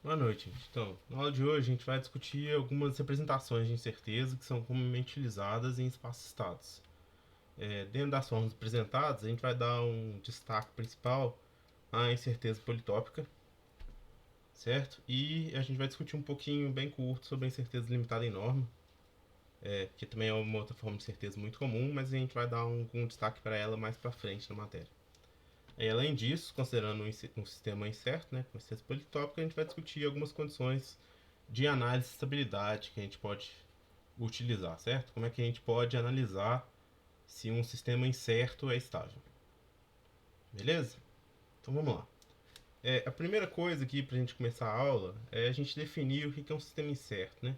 Boa noite, gente. Então, na aula de hoje a gente vai discutir algumas representações de incerteza que são comumente utilizadas em espaços estados. Dentro das formas apresentadas, a gente vai dar um destaque principal à incerteza politópica, certo? E a gente vai discutir um pouquinho bem curto sobre a incerteza limitada em norma, que também é uma outra forma de incerteza muito comum, mas a gente vai dar um destaque para ela mais para frente na matéria. E, além disso, considerando um sistema incerto, né, com incerteza politópica, a gente vai discutir algumas condições de análise de estabilidade que a gente pode utilizar, certo? Como é que a gente pode analisar se um sistema incerto é estável. Beleza? Então vamos lá. A primeira coisa aqui para a gente começar a aula é a gente definir o que é um sistema incerto, né?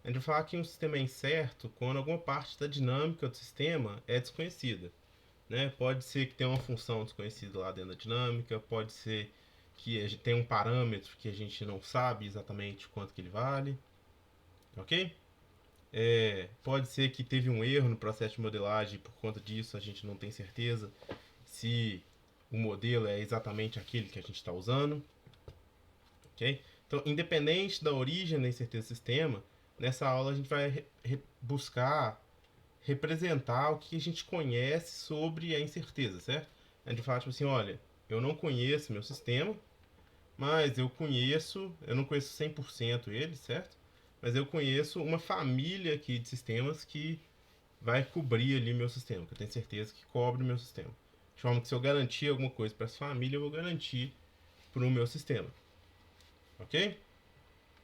A gente vai falar que um sistema é incerto quando alguma parte da dinâmica do sistema é desconhecida, né? Pode ser que tenha uma função desconhecida lá dentro da dinâmica, pode ser que a gente tenha um parâmetro que a gente não sabe exatamente quanto que ele vale, ok? Pode ser que teve um erro no processo de modelagem, por conta disso a gente não tem certeza se o modelo é exatamente aquele que a gente está usando, ok? Então, independente da origem da incerteza do sistema, nessa aula a gente vai buscar representar o que a gente conhece sobre a incerteza, certo? A gente vai falar tipo assim, olha, eu não conheço meu sistema, mas eu não conheço 100% ele, certo? Mas eu conheço uma família aqui de sistemas que vai cobrir ali meu sistema, que eu tenho certeza que cobre o meu sistema. De forma que se eu garantir alguma coisa para essa família, eu vou garantir para o meu sistema. Ok?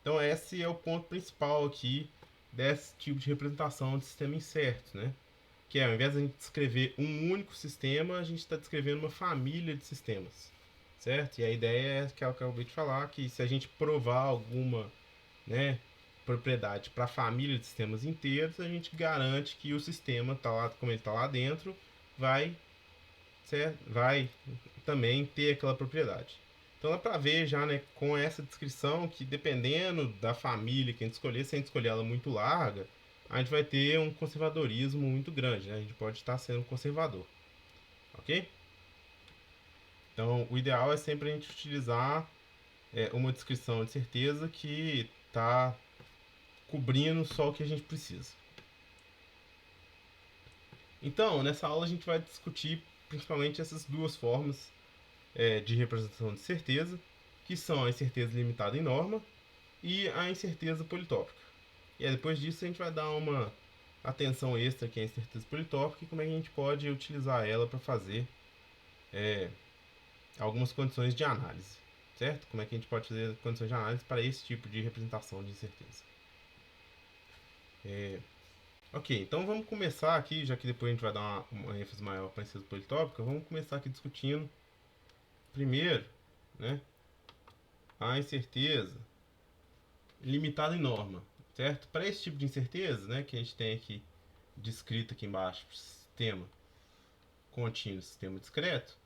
Então esse é o ponto principal aqui desse tipo de representação de sistema incerto, né? Que é, ao invés de a gente descrever um único sistema, a gente está descrevendo uma família de sistemas, certo? E a ideia é aquela que eu acabei de falar, que se a gente provar alguma, né, propriedade para a família de sistemas inteiros, a gente garante que o sistema tá lá, como ele está lá dentro, vai, certo? Vai também ter aquela propriedade. Então dá para ver já, né, com essa descrição que dependendo da família que a gente escolher, se a gente escolher ela muito larga, a gente vai ter um conservadorismo muito grande, né? A gente pode estar sendo conservador, ok? Então o ideal é sempre a gente utilizar uma descrição de certeza que está cobrindo só o que a gente precisa. Então, nessa aula a gente vai discutir principalmente essas duas formas de representação de certeza, que são a incerteza limitada em norma e a incerteza politópica. E aí, depois disso a gente vai dar uma atenção extra que é a incerteza politópica e como é que a gente pode utilizar ela para fazer é, algumas condições de análise, certo? Como é que a gente pode fazer condições de análise para esse tipo de representação de incerteza. Ok, então vamos começar aqui, já que depois a gente vai dar uma ênfase maior para a incerteza politópica, vamos começar aqui discutindo primeiro, né, a incerteza limitada em norma, certo? Para esse tipo de incerteza, né, que a gente tem aqui descrito aqui embaixo, sistema contínuo, sistema discreto,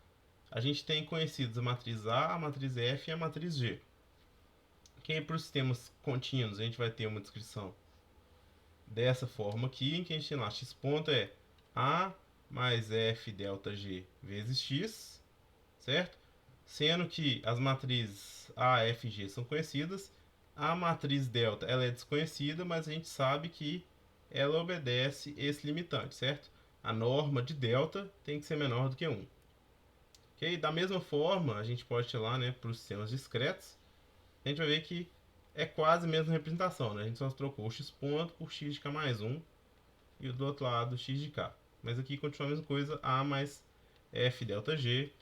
a gente tem conhecidos a matriz A, a matriz F e a matriz G. Que para os sistemas contínuos a gente vai ter uma descrição dessa forma aqui, em que a gente tem lá x ponto é A mais F delta G vezes x, certo? Sendo que as matrizes A, F e G são conhecidas, a matriz delta ela é desconhecida, mas a gente sabe que ela obedece esse limitante, certo? A norma de delta tem que ser menor do que 1. Okay? Da mesma forma, a gente pode ir lá, né, para os sistemas discretos, a gente vai ver que é quase a mesma representação, né? A gente só trocou o x ponto por x de k mais 1 e do outro lado x de k. Mas aqui continua a mesma coisa, A mais F delta G,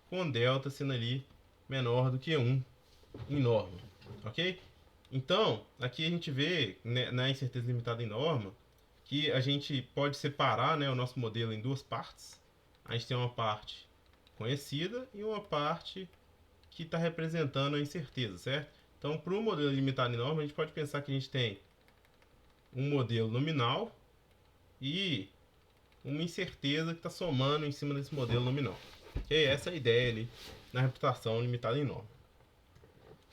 com delta sendo ali menor do que 1 em norma, ok? Então, aqui a gente vê, né, na incerteza limitada em norma, que a gente pode separar, né, o nosso modelo em duas partes. A gente tem uma parte conhecida e uma parte que está representando a incerteza, certo? Então, para o modelo limitado em norma, a gente pode pensar que a gente tem um modelo nominal e uma incerteza que está somando em cima desse modelo nominal. Okay? Essa é a ideia ali na reputação limitada em norma.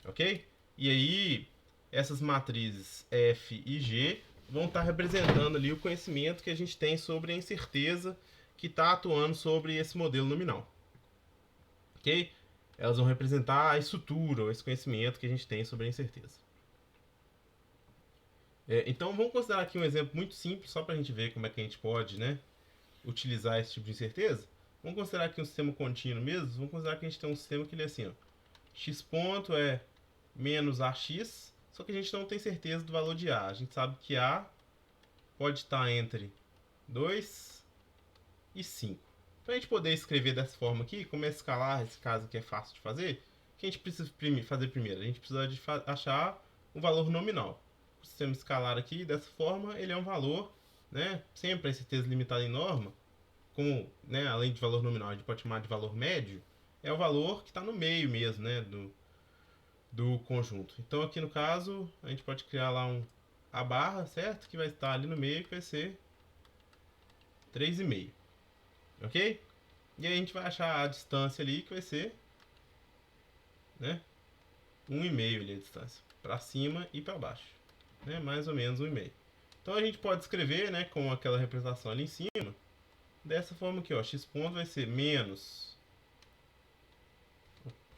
Ok? E aí, essas matrizes F e G vão estar representando ali o conhecimento que a gente tem sobre a incerteza que está atuando sobre esse modelo nominal. Ok? elas vão representar a estrutura, ou esse conhecimento que a gente tem sobre a incerteza. Então vamos considerar aqui um exemplo muito simples, só para a gente ver como é que a gente pode, né, utilizar esse tipo de incerteza. Vamos considerar aqui um sistema contínuo mesmo. Vamos considerar que a gente tem um sistema que ele é assim, ó, x ponto é menos ax, só que a gente não tem certeza do valor de a. A gente sabe que a pode estar entre 2 e 5. Para a gente poder escrever dessa forma aqui, como é escalar, esse caso aqui é fácil de fazer, o que a gente precisa fazer primeiro? A gente precisa de achar um valor nominal. O sistema escalar aqui, dessa forma, ele é um valor, né, sempre a incerteza limitada em norma, como, né, além de valor nominal, a gente pode chamar de valor médio, é o valor que está no meio mesmo, né, do conjunto. Então aqui no caso, a gente pode criar lá a barra, certo? Que vai estar ali no meio, que vai ser 3,5. Ok? E aí a gente vai achar a distância ali, que vai ser, né, 1,5 ali a distância, para cima e para baixo, né, mais ou menos 1,5. Então a gente pode escrever, né, com aquela representação ali em cima, dessa forma aqui, ó, x ponto vai ser menos...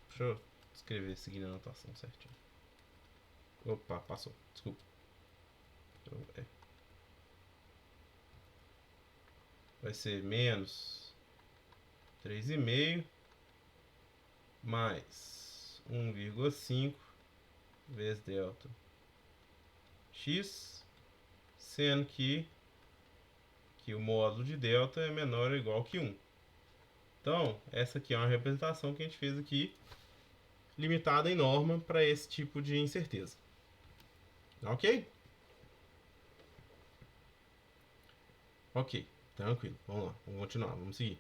Deixa eu escrever seguindo a anotação certinho. Opa, passou, desculpa. Vai ser menos 3,5 mais 1,5 vezes delta x, sendo que o módulo de delta é menor ou igual que 1. Então, essa aqui é uma representação que a gente fez aqui, limitada em norma para esse tipo de incerteza. Ok? Ok, tranquilo. Vamos lá, vamos continuar, vamos seguir.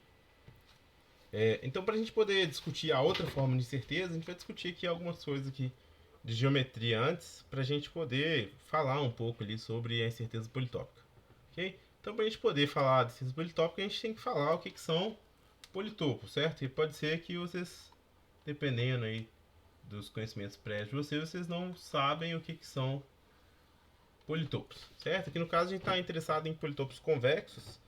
Então, para a gente poder discutir a outra forma de incerteza, a gente vai discutir aqui algumas coisas aqui de geometria antes, para a gente poder falar um pouco ali sobre a incerteza politópica. Ok? Então, para a gente poder falar de incerteza politópica, a gente tem que falar o que são politopos, certo? E pode ser que vocês, dependendo aí dos conhecimentos prévios de vocês, vocês não sabem o que são politopos, certo? Aqui no caso a gente está interessado em politopos convexos,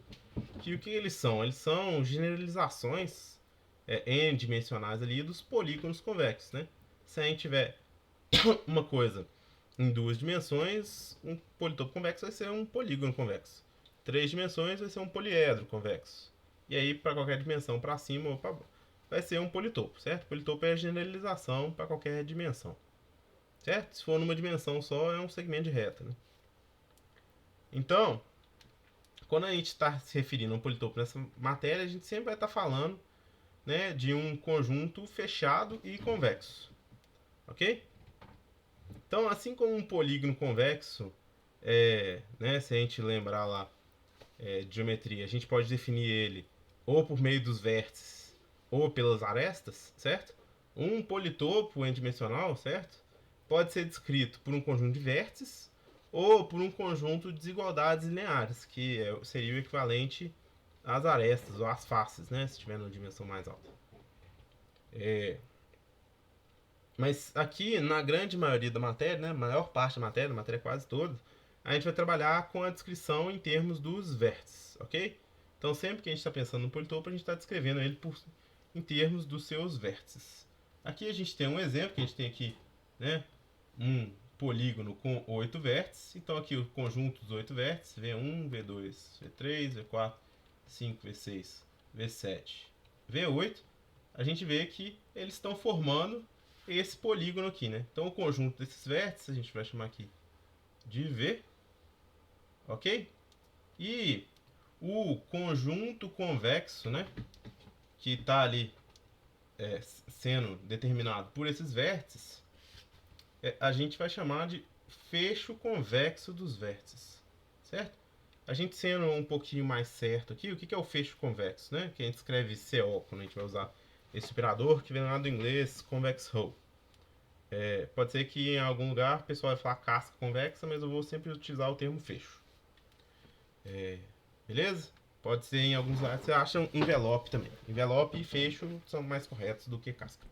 que o que eles são? Eles são generalizações n-dimensionais ali dos polígonos convexos, né? Se a gente tiver uma coisa em 2 dimensões, um politopo convexo vai ser um polígono convexo. 3 dimensões vai ser um poliedro convexo. E aí, para qualquer dimensão para cima ou para baixo, vai ser um politopo, certo? Politopo é a generalização para qualquer dimensão, certo? Se for numa dimensão só, é um segmento de reta, né? Então, quando a gente está se referindo a um politopo nessa matéria, a gente sempre vai estar falando, né, de um conjunto fechado e convexo, ok? Então, assim como um polígono convexo, né, se a gente lembrar lá de geometria, a gente pode definir ele ou por meio dos vértices ou pelas arestas, certo? Um politopo n-dimensional, certo? Pode ser descrito por um conjunto de vértices ou por um conjunto de desigualdades lineares, que seria o equivalente às arestas ou às faces, né, se estiver numa dimensão mais alta. Mas aqui, na grande maioria da matéria, né, maior parte da matéria quase toda, a gente vai trabalhar com a descrição em termos dos vértices, ok? Então, sempre que a gente está pensando no politopo, a gente está descrevendo ele em termos dos seus vértices. Aqui a gente tem um exemplo, que a gente tem aqui, né, um polígono com 8 vértices. Então, aqui o conjunto dos 8 vértices, V1, V2, V3, V4, V5, V6, V7, V8. A gente vê que eles estão formando esse polígono aqui, né? Então, o conjunto desses vértices a gente vai chamar aqui de V, ok? E o conjunto convexo, né, que está ali sendo determinado por esses vértices, a gente vai chamar de fecho convexo dos vértices, certo? A gente sendo um pouquinho mais certo aqui, o que é o fecho convexo, né? Que a gente escreve CO quando a gente vai usar esse operador que vem lá do inglês convex hull. Pode ser que em algum lugar o pessoal vai falar casca convexa, mas eu vou sempre utilizar o termo fecho. Beleza? Pode ser em alguns lugares você acha um envelope também. Envelope e fecho são mais corretos do que casca.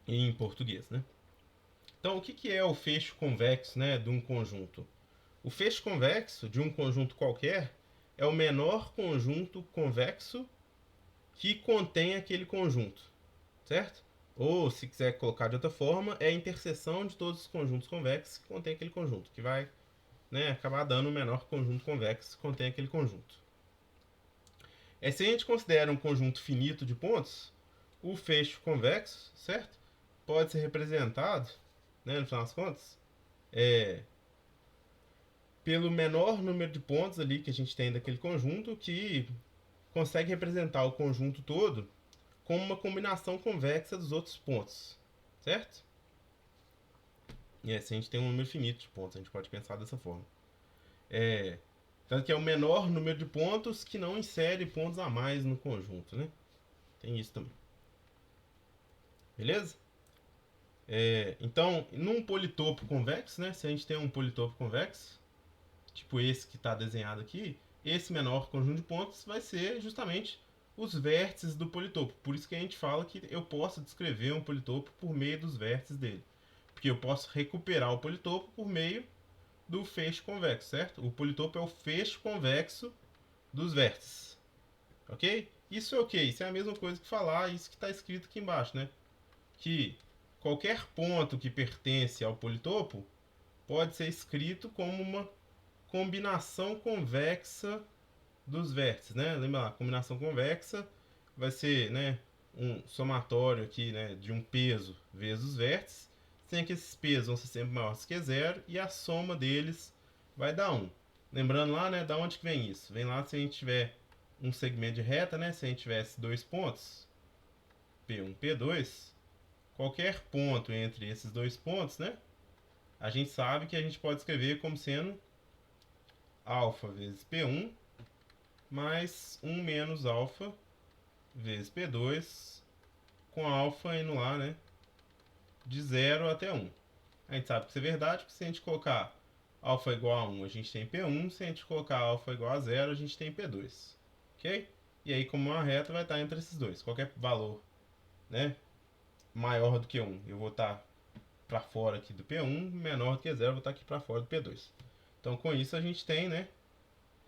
Em português, né? Então, o que é o fecho convexo, né, de um conjunto? O fecho convexo de um conjunto qualquer é o menor conjunto convexo que contém aquele conjunto, certo? Ou, se quiser colocar de outra forma, é a interseção de todos os conjuntos convexos que contém aquele conjunto, que vai, né, acabar dando o menor conjunto convexo que contém aquele conjunto. Se a gente considera um conjunto finito de pontos, o fecho convexo, certo? Pode ser representado, né, no final das contas, pelo menor número de pontos ali que a gente tem daquele conjunto, que consegue representar o conjunto todo como uma combinação convexa dos outros pontos, certo? E se a gente tem um número finito de pontos, a gente pode pensar dessa forma. Tanto que é o menor número de pontos que não insere pontos a mais no conjunto, né? Tem isso também. Beleza? Então, num politopo convexo, né? Se a gente tem um politopo convexo, tipo esse que está desenhado aqui, esse menor conjunto de pontos vai ser justamente os vértices do politopo. Por isso que a gente fala que eu posso descrever um politopo por meio dos vértices dele. Porque eu posso recuperar o politopo por meio do feixe convexo, certo? O politopo é o feixe convexo dos vértices. Ok? Isso é o quê? Isso é a mesma coisa que falar isso que está escrito aqui embaixo, né? Que qualquer ponto que pertence ao politopo pode ser escrito como uma combinação convexa dos vértices, né? Lembra lá, combinação convexa vai ser, né, um somatório aqui, né, de um peso vezes os vértices, sendo que esses pesos vão ser sempre maiores que zero e a soma deles vai dar 1. Lembrando lá, né, da onde que vem isso? Vem lá se a gente tiver um segmento de reta, né, se a gente tivesse dois pontos, P1, P2, qualquer ponto entre esses dois pontos, né, a gente sabe que a gente pode escrever como sendo alfa vezes P1 mais 1 menos alfa vezes P2, com alfa indo lá, né, de 0 até 1. A gente sabe que isso é verdade, porque se a gente colocar alfa igual a 1, a gente tem P1, se a gente colocar alfa igual a 0, a gente tem P2. Ok? E aí, como uma reta, vai estar entre esses dois. Qualquer valor, né, maior do que 1, eu vou estar para fora aqui do P1, menor do que 0, eu vou estar aqui para fora do P2. Então, com isso, a gente tem, né,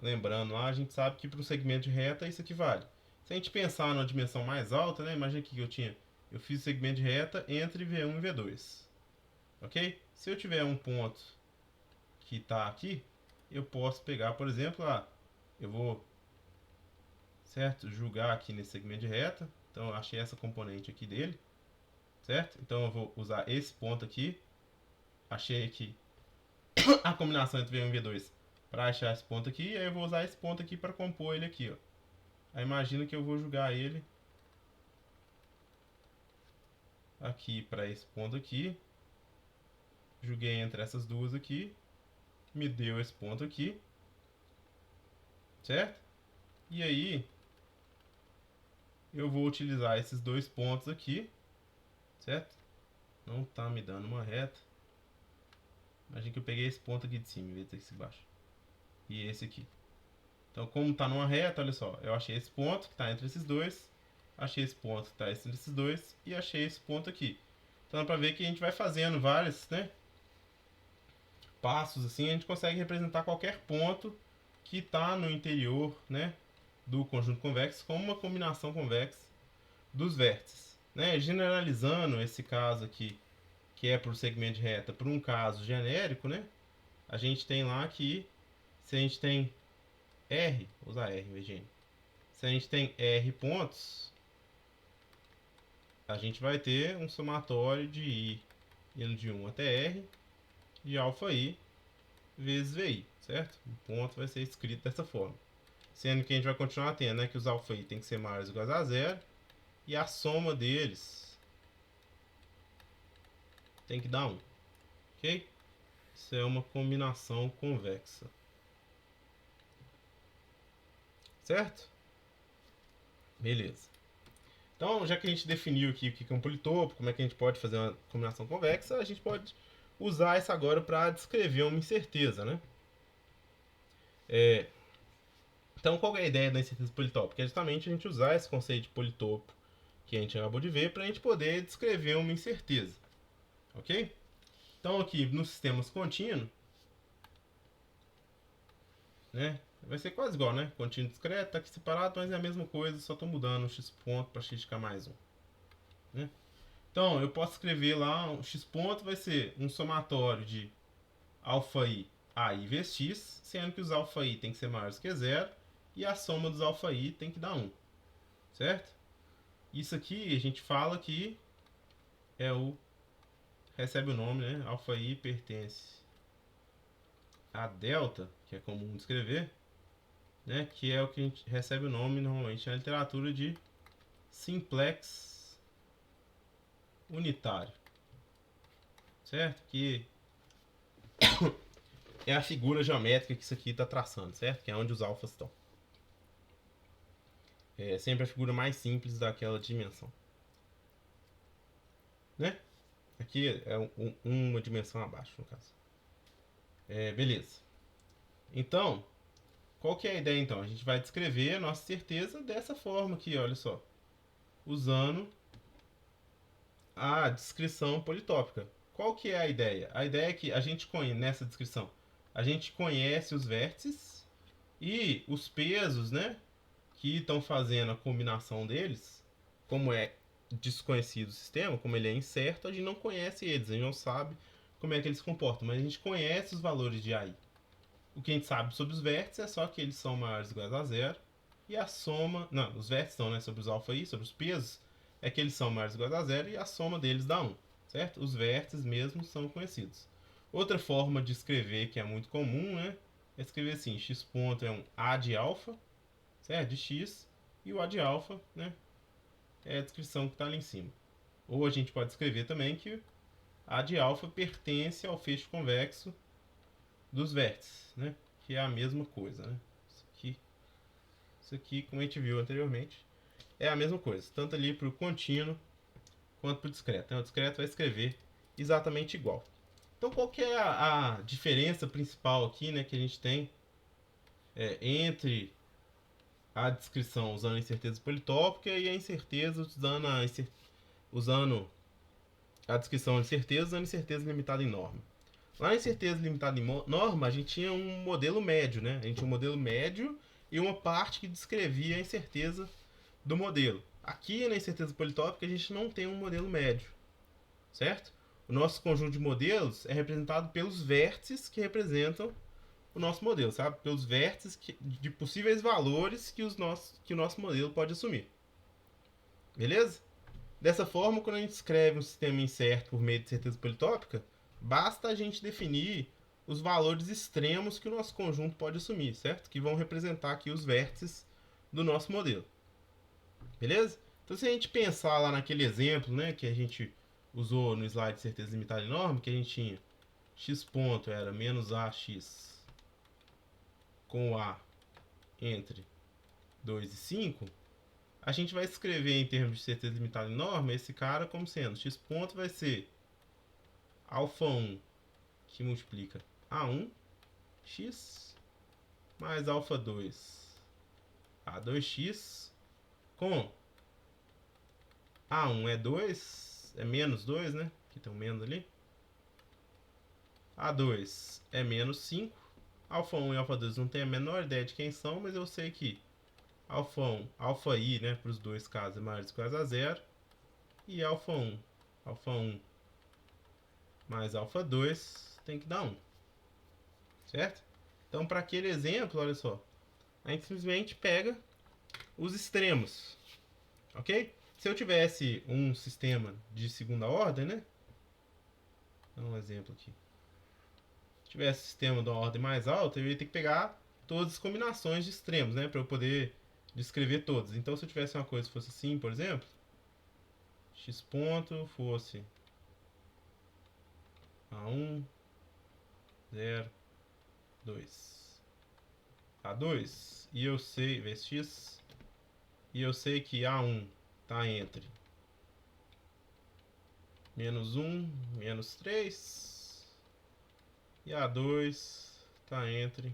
lembrando lá, a gente sabe que para o segmento de reta isso aqui vale. Se a gente pensar numa dimensão mais alta, né, imagina aqui que eu fiz o segmento de reta entre V1 e V2. Ok? Se eu tiver um ponto que está aqui, eu posso pegar, por exemplo, eu vou, certo, julgar aqui nesse segmento de reta. Então eu achei essa componente aqui dele, certo? Então eu vou usar esse ponto aqui. Achei aqui a combinação entre V1 e V2 para achar esse ponto aqui. E aí eu vou usar esse ponto aqui para compor ele aqui, ó. Aí imagina que eu vou jogar ele aqui para esse ponto aqui. Joguei entre essas duas aqui. Me deu esse ponto aqui. Certo? E aí eu vou utilizar esses dois pontos aqui. Certo? Não tá me dando uma reta. Imagina que eu peguei esse ponto aqui de cima em vez desse aqui embaixo. E esse aqui. Então, como está numa reta, olha só, eu achei esse ponto que está entre esses dois, achei esse ponto que está entre esses dois e achei esse ponto aqui. Então, dá para ver que a gente vai fazendo vários, né, passos assim, a gente consegue representar qualquer ponto que está no interior, né, do conjunto convexo como uma combinação convexa dos vértices, né? Generalizando esse caso aqui, que é para o segmento de reta, para um caso genérico, né? A gente tem lá que se a gente tem R, vou usar R em vez de N. Se a gente tem R pontos, a gente vai ter um somatório de I indo de 1 até R de alfa I vezes VI, certo? O ponto vai ser escrito dessa forma. Sendo que a gente vai continuar tendo, né, que os alfa I tem que ser maiores ou iguais a zero e a soma deles tem que dar 1, ok? Isso é uma combinação convexa, certo? Beleza. Então, já que a gente definiu aqui o que é um politopo, como é que a gente pode fazer uma combinação convexa, a gente pode usar isso agora para descrever uma incerteza, né? Então, qual é a ideia da incerteza politópica? É justamente a gente usar esse conceito de politopo que a gente acabou de ver para a gente poder descrever uma incerteza, ok? Então, aqui nos sistemas contínuos, né? Vai ser quase igual, né? Contínuo discreto, tá aqui separado, mas é a mesma coisa, só tô mudando o x ponto para x de k mais 1. Né? Então, eu posso escrever lá, um x ponto vai ser um somatório de alfa i, a i vezes x, sendo que os alfa i tem que ser maiores que 0, e a soma dos alfa i tem que dar 1. Certo? Isso aqui a gente fala que recebe o nome, né? Alfa i pertence a delta, que é comum de escrever, né? Que é o que a gente recebe o nome normalmente na literatura de simplex unitário. Certo? Que é a figura geométrica que isso aqui está traçando, certo? Que é onde os alfas estão. É sempre a figura mais simples daquela dimensão. Né? Aqui é uma dimensão abaixo, no caso. Beleza. Então, qual que é a ideia então? A gente vai descrever a nossa certeza dessa forma aqui, olha só. Usando a descrição politópica. Qual que é a ideia? A ideia é que a gente conhece, nessa descrição, a gente conhece os vértices e os pesos, né, que estão fazendo a combinação deles. Como é desconhecido o sistema, como ele é incerto, a gente não conhece eles, a gente não sabe como é que eles se comportam, mas a gente conhece os valores de AI. O que a gente sabe sobre os vértices é só que eles são maiores ou iguais a zero, e a soma, não, os vértices não, né, sobre os alfa i, sobre os pesos, é que eles são maiores ou iguais a zero e a soma deles dá 1, certo? Os vértices mesmo são conhecidos. Outra forma de escrever que é muito comum, né, é escrever assim, x ponto é um a de alfa, certo? De x, e o a de alfa, né, é a descrição que está ali em cima. Ou a gente pode escrever também que a de alfa pertence ao feixe convexo dos vértices, né? Que é a mesma coisa, né? Isso aqui, como a gente viu anteriormente, é a mesma coisa, tanto ali para o contínuo quanto para o discreto. Então, o discreto vai escrever exatamente igual. Então, qual que é a diferença principal aqui, né, que a gente tem entre a descrição usando a incerteza politópica e a incerteza usando a descrição de incerteza usando incerteza limitada em norma? Lá na incerteza limitada em norma, a gente tinha um modelo médio, né? A gente tinha um modelo médio e uma parte que descrevia a incerteza do modelo. Aqui na incerteza politópica, a gente não tem um modelo médio, certo? O nosso conjunto de modelos é representado pelos vértices que representam o nosso modelo, sabe? Pelos vértices de possíveis valores que o nosso modelo pode assumir. Beleza? Dessa forma, quando a gente escreve um sistema incerto por meio de certeza politópica, basta a gente definir os valores extremos que o nosso conjunto pode assumir, certo? Que vão representar aqui os vértices do nosso modelo. Beleza? Então, se a gente pensar lá naquele exemplo, né, que a gente usou no slide de certeza limitada enorme, que a gente tinha x ponto era menos ax com a entre 2 e 5, a gente vai escrever em termos de certeza limitada enorme esse cara como sendo x ponto vai ser alfa 1 que multiplica a1 x mais alfa 2 a2x com a1 é 2, é menos 2, né? Que tem um menos ali. A2 é menos 5. Alfa 1 e alfa 2 não tenho a menor ideia de quem são, mas eu sei que alfa 1, alfa i, né, para os dois casos é maior ou igual a 0. E alfa 1 mais alfa 2 tem que dar 1. Certo? Então, para aquele exemplo, olha só, a gente simplesmente pega os extremos, ok? Se eu tivesse um sistema de segunda ordem, né? Vou dar um exemplo aqui. Se tivesse um sistema de uma ordem mais alta, eu ia ter que pegar todas as combinações de extremos, né? Para eu poder descrever todas. Então, se eu tivesse uma coisa que fosse assim, por exemplo, x ponto fosse a1, 0, 2, a2, e eu sei, vezes x, e eu sei que a1 está entre menos 1, menos 3, e a2 está entre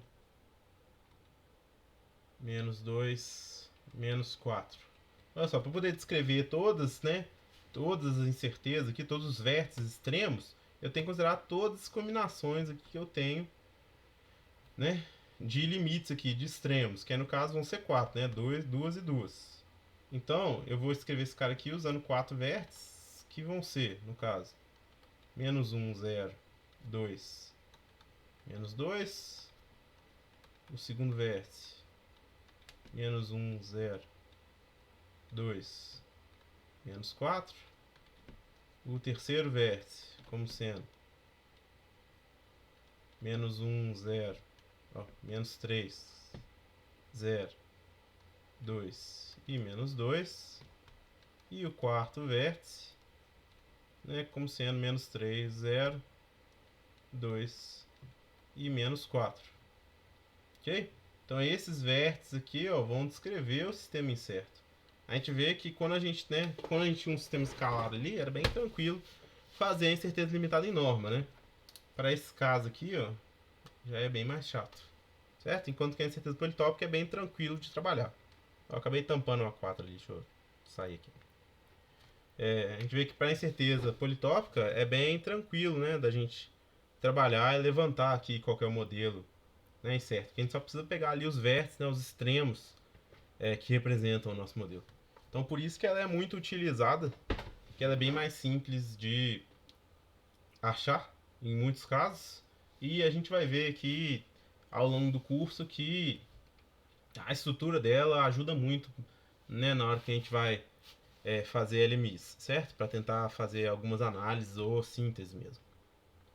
menos 2, menos 4. Olha só, para poder descrever todas, né, todas as incertezas aqui, todos os vértices extremos, eu tenho que considerar todas as combinações aqui que eu tenho, né, de limites aqui, de extremos, que no caso vão ser 4, né? 2 e 2. Então, eu vou escrever esse cara aqui usando 4 vértices, que vão ser, no caso, menos 1, 0, 2, menos 2. O segundo vértice, menos 1, 0, 2, menos 4. O terceiro vértice, como sendo menos 1, 0, menos 3, 0, 2 e menos 2. E o quarto vértice, né, como sendo menos 3, 0, 2 e menos 4. Ok? Então esses vértices aqui, ó, vão descrever o sistema incerto. A gente vê que quando a gente tinha um sistema escalar ali, era bem tranquilo fazer a incerteza limitada em norma, né? Para esse caso aqui, ó, já é bem mais chato, certo? Enquanto que a incerteza politópica é bem tranquilo de trabalhar. Eu acabei tampando uma 4 ali, deixa eu sair aqui. A gente vê que para a incerteza politópica é bem tranquilo, né, da gente trabalhar e levantar aqui qualquer modelo, né, incerto. A gente só precisa pegar ali os vértices, né, os extremos que representam o nosso modelo. Então por isso que ela é muito utilizada, que ela é bem mais simples de achar em muitos casos. E a gente vai ver aqui ao longo do curso que a estrutura dela ajuda muito, né, na hora que a gente vai fazer LMIs, certo? Para tentar fazer algumas análises ou síntese mesmo.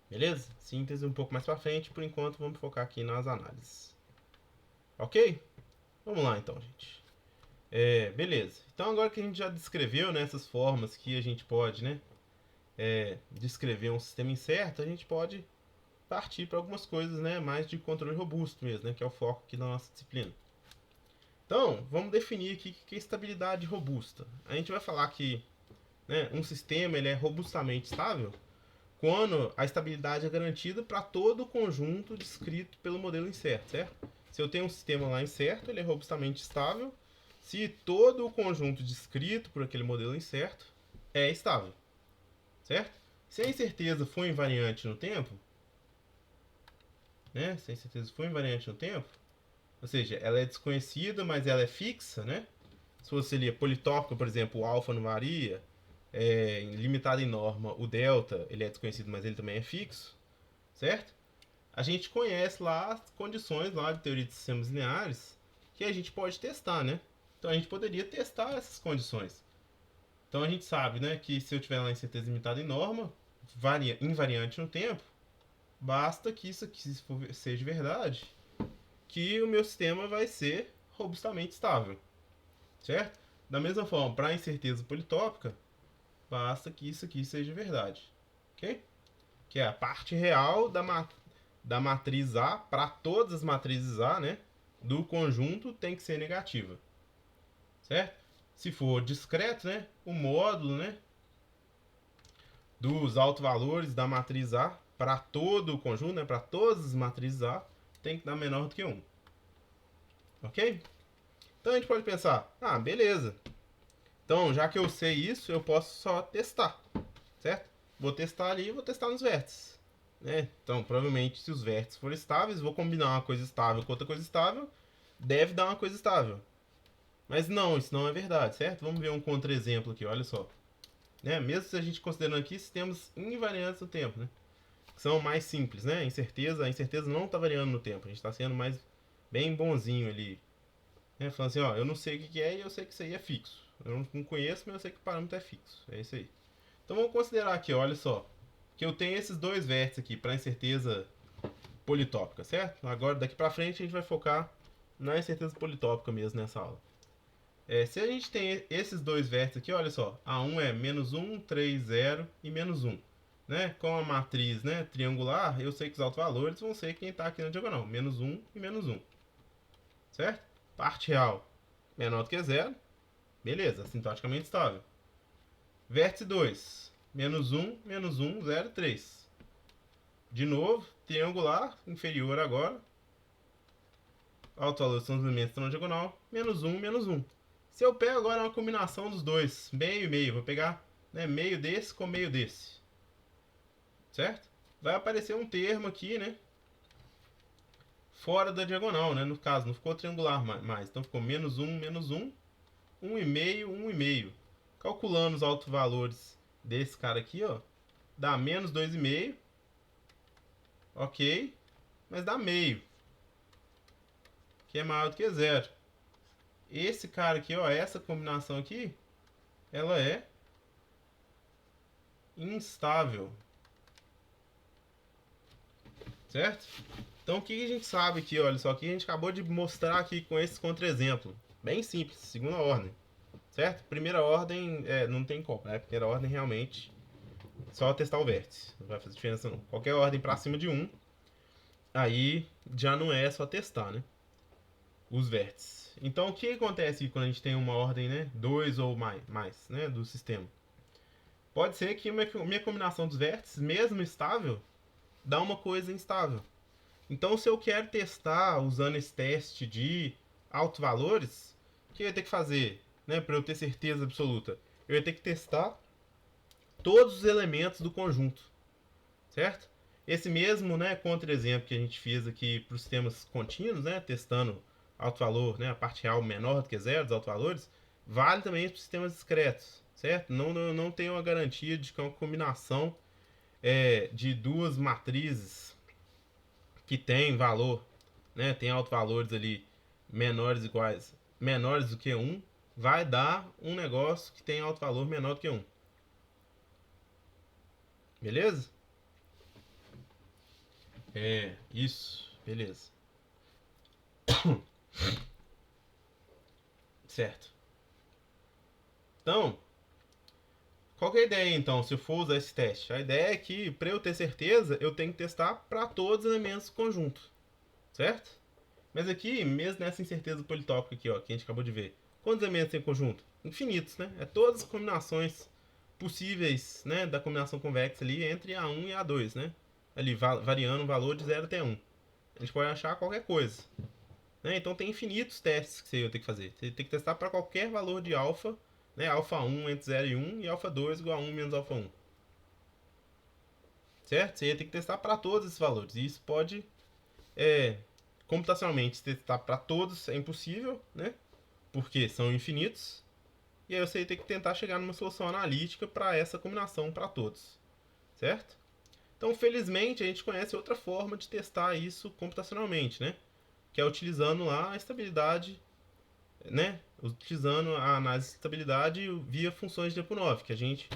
Beleza? Síntese um pouco mais para frente, por enquanto vamos focar aqui nas análises. Ok? Vamos lá então, gente. Beleza. Então agora que a gente já descreveu, né, essas formas que a gente pode, né, descrever um sistema incerto, a gente pode partir para algumas coisas, né, mais de controle robusto mesmo, né, que é o foco aqui da nossa disciplina. Então, vamos definir aqui o que é estabilidade robusta. A gente vai falar que, né, um sistema ele é robustamente estável quando a estabilidade é garantida para todo o conjunto descrito pelo modelo incerto, certo? Se eu tenho um sistema lá incerto, ele é robustamente estável se todo o conjunto descrito por aquele modelo incerto é estável, certo? Se a incerteza for invariante no tempo, né? Se a incerteza for invariante no tempo, ou seja, ela é desconhecida, mas ela é fixa, né? Se fosse ali politópica, por exemplo, o alfa não varia, limitado em norma, o delta, ele é desconhecido, mas ele também é fixo, certo? A gente conhece lá as condições lá de teoria de sistemas lineares que a gente pode testar, né? Então a gente poderia testar essas condições. Então a gente sabe, né, que se eu tiver lá incerteza limitada em norma, invariante no tempo, basta que isso aqui seja verdade, que o meu sistema vai ser robustamente estável, certo? Da mesma forma, para a incerteza politópica, basta que isso aqui seja verdade, ok? Que é a parte real da matriz A para todas as matrizes A, né? Do conjunto tem que ser negativa, certo? Se for discreto, né? O módulo, né? Dos autovalores da matriz A para todo o conjunto, né? Para todas as matrizes A, tem que dar menor do que 1. Ok? Então a gente pode pensar, beleza. Então, já que eu sei isso, eu posso só testar, certo? Vou testar ali e vou testar nos vértices. Né? Então, provavelmente, se os vértices forem estáveis, vou combinar uma coisa estável com outra coisa estável, deve dar uma coisa estável. Mas não, isso não é verdade, certo? Vamos ver um contra-exemplo aqui, olha só. Né? Mesmo se a gente considerando aqui sistemas invariantes no tempo, né? Que são mais simples, né? A incerteza não está variando no tempo, a gente está sendo mais bem bonzinho ali. Né? Falando assim, ó, eu não sei o que é e eu sei que isso aí é fixo. Eu não conheço, mas eu sei que o parâmetro é fixo. É isso aí. Então vamos considerar aqui, olha só, que eu tenho esses dois vértices aqui para incerteza politópica, certo? Agora, daqui para frente, a gente vai focar na incerteza politópica mesmo nessa aula. Se a gente tem esses dois vértices aqui, olha só, A1 é menos 1, 3, 0 e menos 1. Né? Com a matriz, né, triangular, eu sei que os autovalores vão ser quem está aqui na diagonal, menos 1 e menos 1. Certo? Parte real menor do que 0, beleza, assintoticamente estável. Vértice 2, menos 1, 0, 3. De novo, triangular, inferior agora. Autovalores são os elementos que estão na diagonal, menos 1, menos 1. Se eu pego agora uma combinação dos dois, meio e meio, vou pegar, né, meio desse com meio desse. Certo? Vai aparecer um termo aqui, né? fora da diagonal, né? No caso, não ficou triangular mais. Então ficou menos 1, menos 1, 1,5, 1,5. Calculando os autovalores desse cara aqui, ó, dá menos 2,5. Ok, mas dá meio, que é maior do que zero. Esse cara aqui, ó, essa combinação aqui, ela é instável. Certo? Então o que a gente sabe aqui, olha só, que a gente acabou de mostrar aqui com esse contra-exemplo. Bem simples, segunda ordem. Certo? Primeira ordem não tem como, né? Primeira ordem realmente só testar o vértice. Não vai fazer diferença não. Qualquer ordem para cima de 1, aí já não é só testar, né? Os vértices. Então o que acontece quando a gente tem uma ordem, né? 2 ou mais, né? Do sistema. Pode ser que minha combinação dos vértices, mesmo estável, dá uma coisa instável. Então, se eu quero testar usando esse teste de autovalores, o que eu ia ter que fazer, né, para eu ter certeza absoluta? Eu ia ter que testar todos os elementos do conjunto, certo? Esse mesmo, né, contra-exemplo que a gente fez aqui para os sistemas contínuos, né, testando autovalor, né, a parte real menor do que zero dos autovalores, vale também para os sistemas discretos, certo? Não tem uma garantia de que é uma combinação de duas matrizes que tem valor, né, tem autovalores ali menores do que 1, vai dar um negócio que tem autovalor menor do que 1. Beleza? Isso, beleza. Certo. Então, qual que é a ideia então, se eu for usar esse teste? A ideia é que, para eu ter certeza, eu tenho que testar para todos os elementos do conjunto. Certo? Mas aqui, mesmo nessa incerteza politópica aqui, ó, que a gente acabou de ver, quantos elementos tem conjunto? Infinitos, né? É todas as combinações possíveis, né, da combinação convexa ali entre A1 e A2, né? Ali variando o valor de 0 até 1. A gente pode achar qualquer coisa. Né? Então tem infinitos testes que você vai ter que fazer. Você tem que testar para qualquer valor de alfa, né? Alfa 1 entre 0 e 1 e alfa 2 igual a 1 menos alfa 1. Certo? Você ia ter que testar para todos esses valores. E isso pode, computacionalmente, testar para todos é impossível, né? Porque são infinitos. E aí você ia ter que tentar chegar numa solução analítica para essa combinação para todos. Certo? Então, felizmente, a gente conhece outra forma de testar isso computacionalmente, né? Que é utilizando lá a estabilidade, né? Utilizando a análise de estabilidade via funções de Lyapunov, que a gente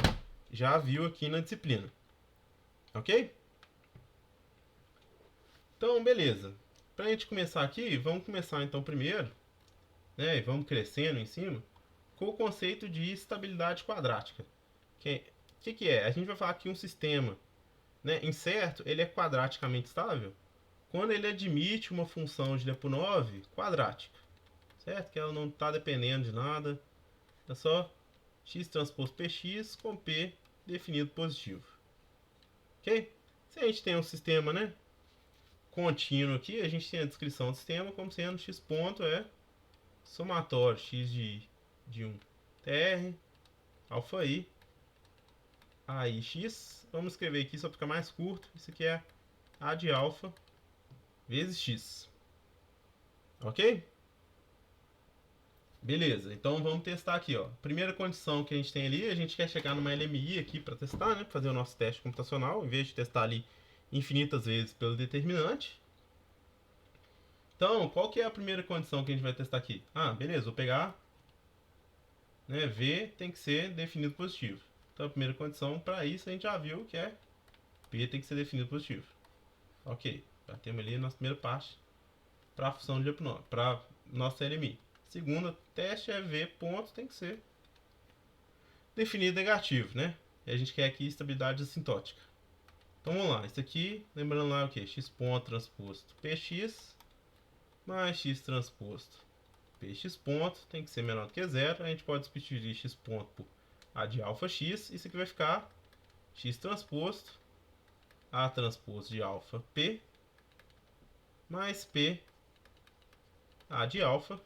já viu aqui na disciplina. Ok? Então, beleza. Para a gente começar aqui, vamos começar então primeiro, né? E vamos crescendo em cima, com o conceito de estabilidade quadrática. Que é? A gente vai falar que um sistema, né, incerto, ele é quadraticamente estável quando ele admite uma função de Lyapunov quadrática, certo? Que ela não está dependendo de nada, é só x transposto px com p definido positivo, ok? Se a gente tem um sistema, né, contínuo aqui, a gente tem a descrição do sistema como sendo x ponto é somatório x de 1 tr alfa i aí x, vamos escrever aqui só para ficar mais curto, isso aqui é a de alfa vezes x, ok? Beleza, então vamos testar aqui, ó. Primeira condição que a gente tem ali, a gente quer chegar numa LMI aqui para testar, né? Fazer o nosso teste computacional, em vez de testar ali infinitas vezes pelo determinante. Então, qual que é a primeira condição que a gente vai testar aqui? Ah, beleza, vou pegar, né, V tem que ser definido positivo. Então, a primeira condição para isso a gente já viu que é P tem que ser definido positivo. Ok, já temos ali a nossa primeira parte para a função de Lyapunov, para nossa LMI. Segunda teste é V ponto tem que ser definido negativo, né? E a gente quer aqui estabilidade assintótica. Então vamos lá, isso aqui, lembrando lá o que? X ponto transposto px mais x transposto px ponto tem que ser menor do que zero. A gente pode substituir x ponto por a de alfa x. Isso aqui vai ficar x transposto a transposto de alfa p mais p a de alfa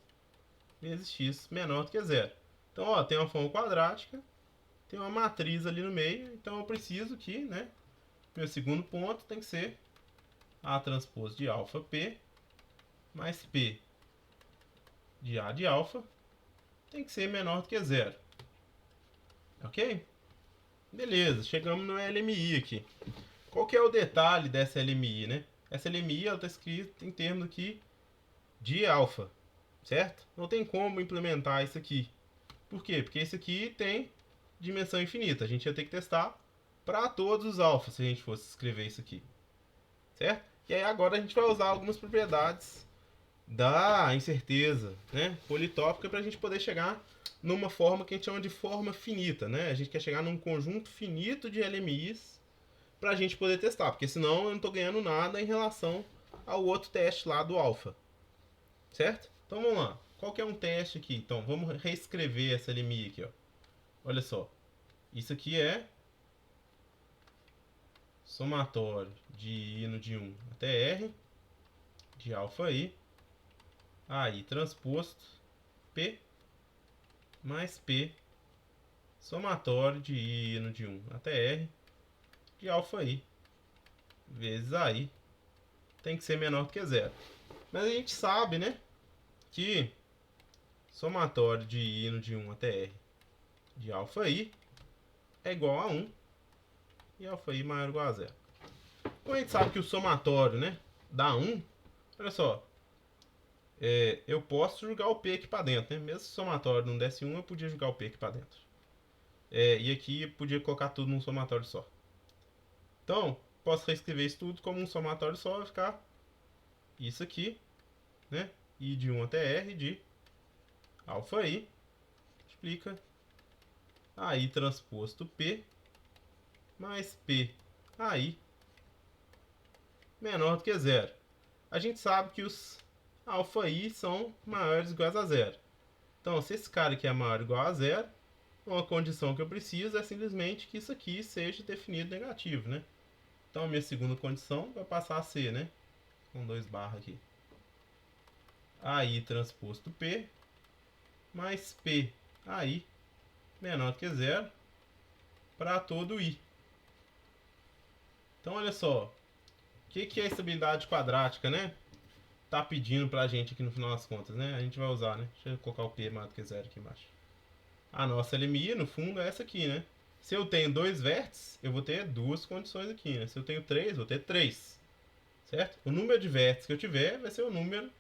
vezes x menor do que zero. Então, ó, tem uma forma quadrática, tem uma matriz ali no meio, então eu preciso que, né, meu segundo ponto tem que ser a transposto de alfa p mais P de A de alfa tem que ser menor do que zero. Ok? Beleza, chegamos no LMI aqui. Qual que é o detalhe dessa LMI, né? Essa LMI está escrita em termos aqui de alfa, certo? Não tem como implementar isso aqui. Por quê? Porque isso aqui tem dimensão infinita. A gente ia ter que testar para todos os alfas se a gente fosse escrever isso aqui, certo? E aí agora a gente vai usar algumas propriedades da incerteza, né, politópica, para a gente poder chegar numa forma que a gente chama de forma finita, né? A gente quer chegar num conjunto finito de LMIs para a gente poder testar, porque senão eu não estou ganhando nada em relação ao outro teste lá do alfa, certo? Então vamos lá. Qual que é um teste aqui? Então vamos reescrever essa LMI aqui, ó. Olha só. Isso aqui é somatório de I no de 1 até R de alfa I, aí transposto P mais P somatório de I no de 1 até R de alfa I vezes AI tem que ser menor do que zero. Mas a gente sabe, né, que somatório de I no de 1 até R de alfa I é igual a 1 e alfa I maior ou igual a zero. Como a gente sabe que o somatório, né, dá 1, olha só, eu posso jogar o P aqui para dentro, né? Mesmo se o somatório não desse 1, eu podia jogar o P aqui para dentro. E aqui eu podia colocar tudo num somatório só. Então, posso reescrever isso tudo como um somatório só, vai ficar isso aqui, né? I de 1 até R de alfa I explica AI transposto P mais P AI menor do que zero. A gente sabe que os alfa I são maiores ou iguais a zero. Então, se esse cara aqui é maior ou igual a zero, uma condição que eu preciso é simplesmente que isso aqui seja definido negativo, né? Então, a minha segunda condição vai passar a ser, né? Com 2 barras aqui. AI transposto P mais P AI menor que zero para todo I. Então, olha só. O que é a estabilidade quadrática, né? Tá pedindo pra gente aqui no final das contas, né? A gente vai usar, né? Deixa eu colocar o P maior do que zero aqui embaixo. A nossa LMI, no fundo, é essa aqui, né? Se eu tenho 2 vértices, eu vou ter 2 condições aqui, né? Se eu tenho 3, vou ter 3. Certo? O número de vértices que eu tiver vai ser o número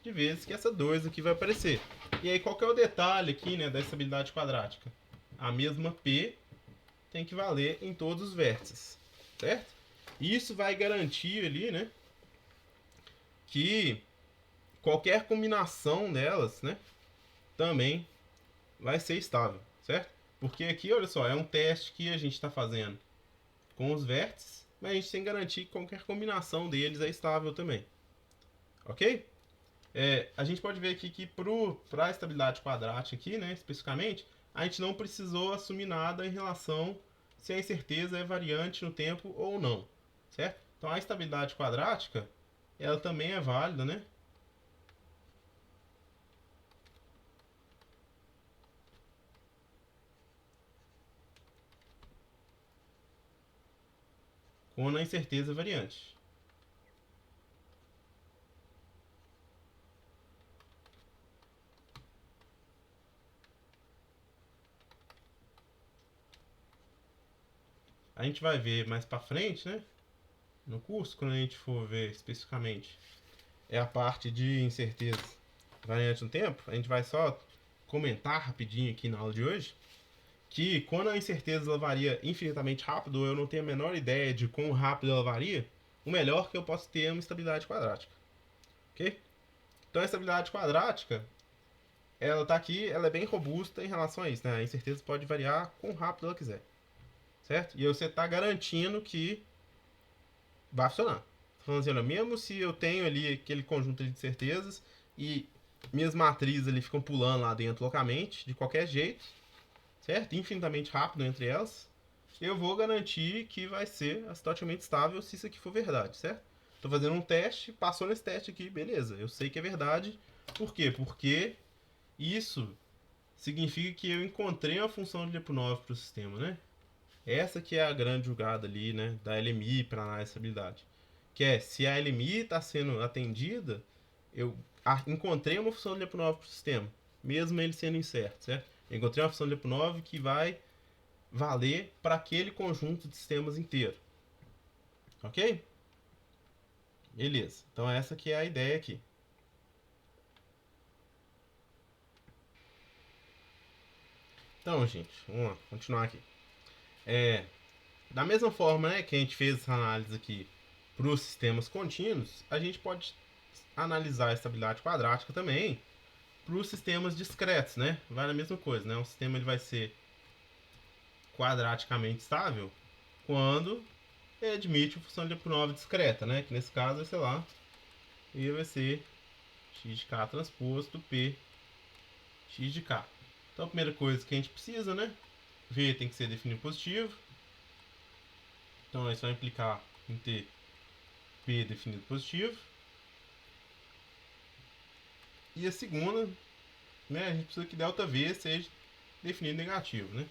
de vezes que essa 2 aqui vai aparecer. E aí, qual que é o detalhe aqui, né, da estabilidade quadrática? A mesma P tem que valer em todos os vértices, certo? Isso vai garantir ali, né, que qualquer combinação delas, né, também vai ser estável, certo? Porque aqui, olha só, é um teste que a gente está fazendo com os vértices, mas a gente tem que garantir que qualquer combinação deles é estável também. Ok? A gente pode ver aqui que para a estabilidade quadrática aqui, né, especificamente, a gente não precisou assumir nada em relação se a incerteza é variante no tempo ou não, certo? Então a estabilidade quadrática, ela também é válida, né? Quando a incerteza é variante. A gente vai ver mais para frente, né? No curso, quando a gente for ver especificamente a parte de incerteza variante no tempo, a gente vai só comentar rapidinho aqui na aula de hoje que quando a incerteza ela varia infinitamente rápido, eu não tenho a menor ideia de quão rápido ela varia, o melhor que eu posso ter é uma estabilidade quadrática. Ok? Então a estabilidade quadrática, ela tá aqui, ela é bem robusta em relação a isso, né? A incerteza pode variar quão rápido ela quiser, certo? E você está garantindo que vai funcionar. Falando assim, olha, mesmo se eu tenho ali aquele conjunto de certezas e minhas matrizes ali ficam pulando lá dentro loucamente, de qualquer jeito, certo? Infinitamente rápido entre elas, eu vou garantir que vai ser acidentalmente estável se isso aqui for verdade, certo? Estou fazendo um teste, passou nesse teste aqui, beleza, eu sei que é verdade. Por quê? Porque isso significa que eu encontrei uma função de Lyapunov para o sistema, né? Essa que é a grande jogada ali, né, da LMI para análise de estabilidade. Que é, se a LMI está sendo atendida, eu encontrei uma função de Lyapunov para o sistema, mesmo ele sendo incerto, certo? Eu encontrei uma função de Lyapunov que vai valer para aquele conjunto de sistemas inteiro. Ok? Beleza. Então essa que é a ideia aqui. Então, gente, vamos lá, continuar aqui. Da mesma forma, né, que a gente fez essa análise aqui para os sistemas contínuos, a gente pode analisar a estabilidade quadrática também para os sistemas discretos, né? Vai na mesma coisa, né? Um sistema ele vai ser quadraticamente estável quando ele admite a função de Lyapunov discreta, né? Que nesse caso, sei lá, e vai ser x de k transposto p x de k. Então a primeira coisa que a gente precisa, né? V tem que ser definido positivo. Então isso vai implicar em ter P definido positivo. E a segunda, né, a gente precisa que ΔV seja definido negativo, né?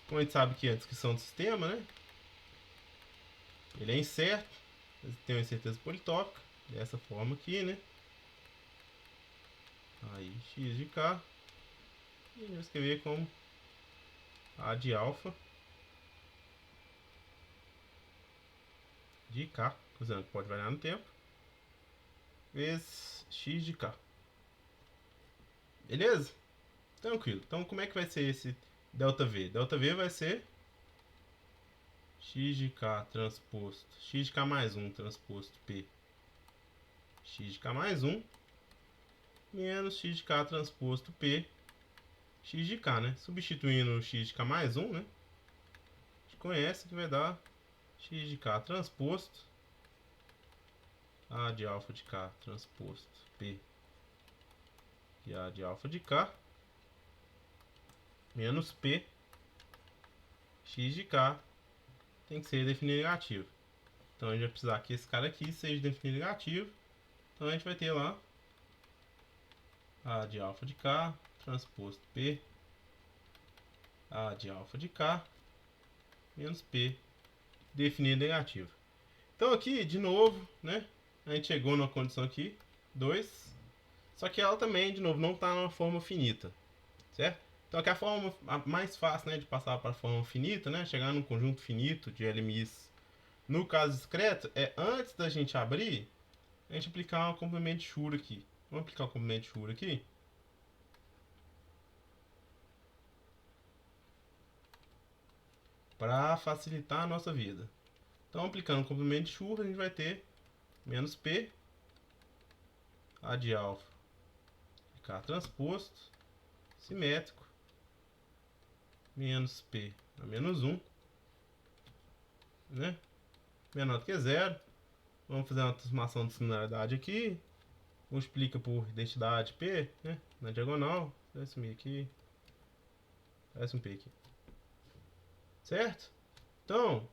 Como a gente sabe que a descrição do sistema, né, ele é incerto, tem uma incerteza politópica, dessa forma aqui, né? Aí x de k, e a gente vai escrever como A de alfa de k, considerando que pode variar no tempo, vezes x de k. Beleza? Tranquilo. Então como é que vai ser esse ΔV? ΔV vai ser x de k transposto, x de k mais 1 transposto p x de k mais 1 menos x de k transposto p x de k, né? Substituindo o x de k mais 1, né? A gente conhece que vai dar x de k transposto A de alfa de k transposto p e A de alfa de k menos p x de k tem que ser definido negativo. Então a gente vai precisar que esse cara aqui seja definido negativo. Então a gente vai ter lá A de alfa de k transposto p A de alfa de k menos p definido negativo. Então aqui, de novo, né, a gente chegou numa condição aqui, 2, só que ela também, de novo, não está numa forma finita, certo? Então aqui a forma mais fácil, né, de passar para a forma finita, né, chegar num conjunto finito de LMIs, no caso discreto, é antes da gente abrir, a gente aplicar um complemento de Schur aqui. Vamos aplicar o complemento de Schur aqui? Para facilitar a nossa vida. Então, aplicando o complemento de Schur, a gente vai ter menos P A de alfa de K transposto simétrico menos P a menos 1, né? Menor do que zero. Vamos fazer uma transformação de similaridade aqui. Multiplica por identidade P, né? Na diagonal. Vai sumir aqui. Parece um P aqui. Certo? Então,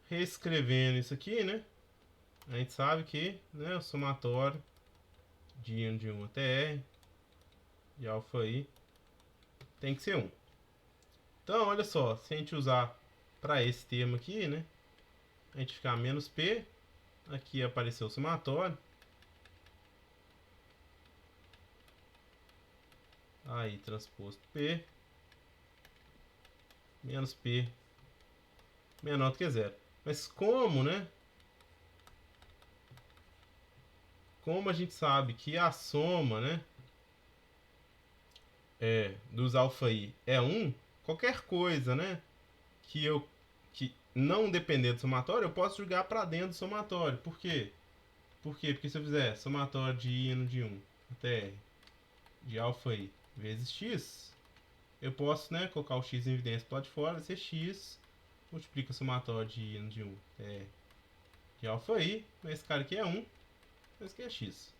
reescrevendo isso aqui, né? A gente sabe que, né, o somatório de I de 1 até R de alfa I tem que ser 1. Então, olha só, se a gente usar para esse termo aqui, né? A gente ficar menos P, aqui apareceu o somatório. Aí, transposto P, menos P, menor do que zero. Mas como, né? Como a gente sabe que a soma, né? Dos alfa I é 1, qualquer coisa, né? Que não depender do somatório, eu posso jogar para dentro do somatório. Por quê? Porque se eu fizer somatório de I de 1 até R de alfa I vezes x, eu posso, né, colocar o x em evidência para lá de fora, vai ser x, multiplica o somatório de I de 1 até R de alfa I, esse cara aqui é 1, esse aqui é x.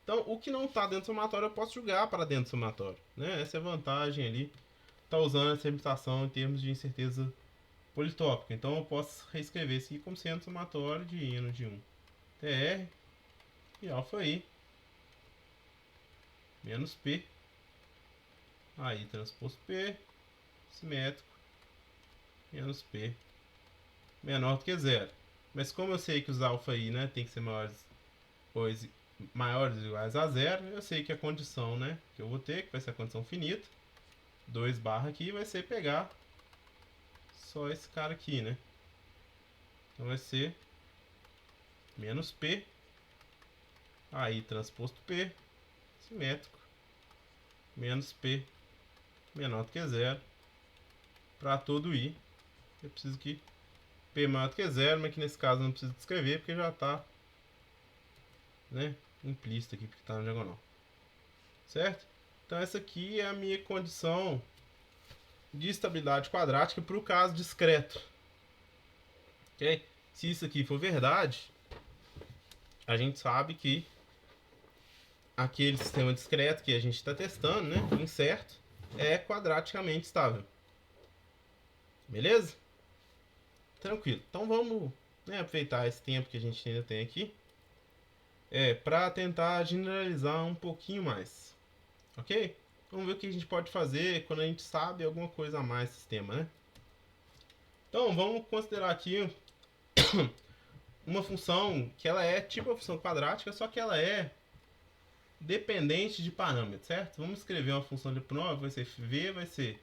Então, o que não está dentro do somatório, eu posso jogar para dentro do somatório. Né? Essa é a vantagem ali. Está usando essa representação em termos de incerteza politópica. Então, eu posso reescrever isso aqui como sendo somatório de I de 1 TR e alfa I menos P. Aí, transposto P, simétrico, menos P, menor do que zero. Mas como eu sei que os alfa I, né, tem que ser maiores maiores ou iguais a zero, eu sei que a condição, né, que eu vou ter, que vai ser a condição finita, 2 barra aqui, vai ser pegar só esse cara aqui, né? Então vai ser menos P, aí transposto P, simétrico, menos P menor do que zero, para todo I. Eu preciso que P maior do que zero, mas que nesse caso não preciso escrever, porque já está, né, implícito aqui, porque está na diagonal. Certo? Então essa aqui é a minha condição de estabilidade quadrática para o caso discreto. Ok? Se isso aqui for verdade, a gente sabe que aquele sistema discreto que a gente está testando, né, incerto, é quadraticamente estável. Beleza? Tranquilo. Então vamos, né, aproveitar esse tempo que a gente ainda tem aqui para tentar generalizar um pouquinho mais. Ok? Vamos ver o que a gente pode fazer quando a gente sabe alguma coisa a mais do sistema, né? Então vamos considerar aqui uma função que ela é tipo a função quadrática, só que ela é dependente de parâmetros, certo? Vamos escrever uma função de Lyapunov, vai ser V, vai ser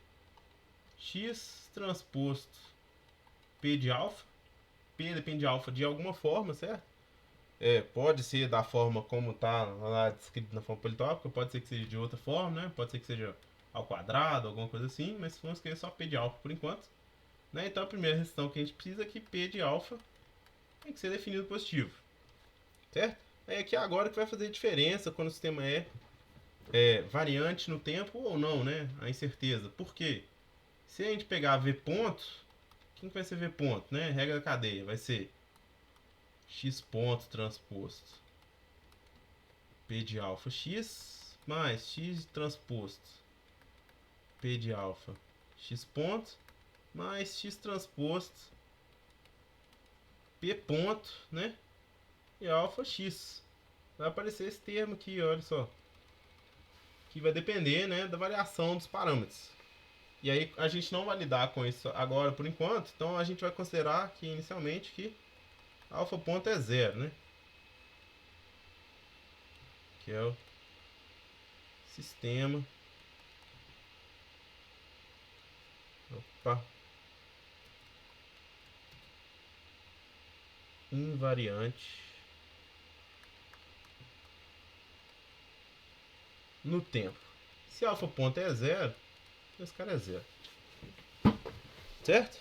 x transposto P de alfa. P depende de alfa de alguma forma, certo? Pode ser da forma como está lá descrito na forma politópica, pode ser que seja de outra forma, né? Pode ser que seja ao quadrado, alguma coisa assim, mas vamos escrever só P de alfa por enquanto. Né? Então a primeira restrição que a gente precisa é que P de alfa tem que ser definido positivo, certo? É aqui agora que vai fazer diferença quando o sistema é variante no tempo ou não, né? A incerteza. Por quê? Se a gente pegar V ponto, quem que vai ser V ponto, né? Regra da cadeia, vai ser x ponto transposto P de alfa x mais x transposto P de alfa x ponto mais x transposto P ponto, né? E alfa x. Vai aparecer esse termo aqui, olha só. Que vai depender, né, da variação dos parâmetros. E aí a gente não vai lidar com isso agora por enquanto. Então a gente vai considerar que inicialmente que alfa ponto é zero, né? Que é o sistema. Opa. Invariante no tempo. Se alfa ponto é zero, esse cara é zero. Certo?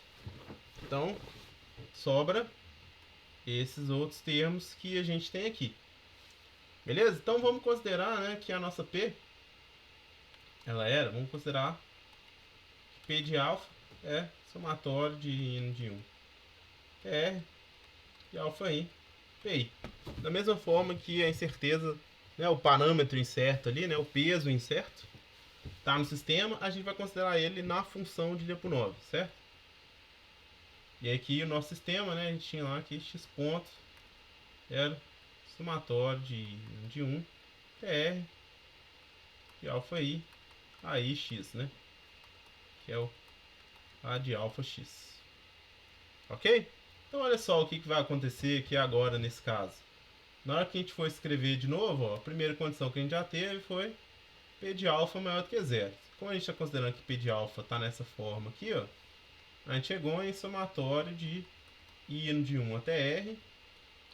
Então, sobra esses outros termos que a gente tem aqui. Beleza? Então vamos considerar, né, que a nossa P, vamos considerar que P de alfa é somatório de I de 1. PR de alfa I, PI. Da mesma forma que a incerteza, né, o parâmetro incerto ali, né, o peso incerto, está no sistema, a gente vai considerar ele na função de Lyapunov, certo? E aqui o nosso sistema, né, a gente tinha lá que x ponto era somatório de 1 PR de alfa I a I x, né? Que é o A de alfa x. Ok? Então olha só o que vai acontecer aqui agora nesse caso. Na hora que a gente for escrever de novo, ó, a primeira condição que a gente já teve foi P de alfa maior do que zero. Como a gente está considerando que P de alfa está nessa forma aqui, ó, a gente chegou em somatório de I de 1 até R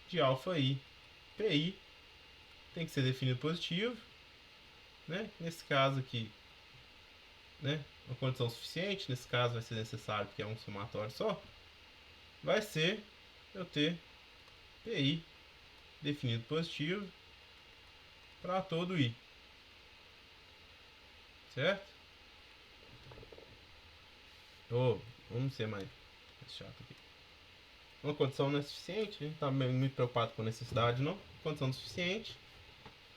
de alfa I. PI tem que ser definido positivo, né? Nesse caso aqui, né, uma condição suficiente, nesse caso vai ser necessário porque é um somatório só, vai ser eu ter PI definido positivo para todo I. Certo? Vamos ser mais chato aqui. Uma condição não é suficiente, a gente está muito preocupado com necessidade, não. Condição suficiente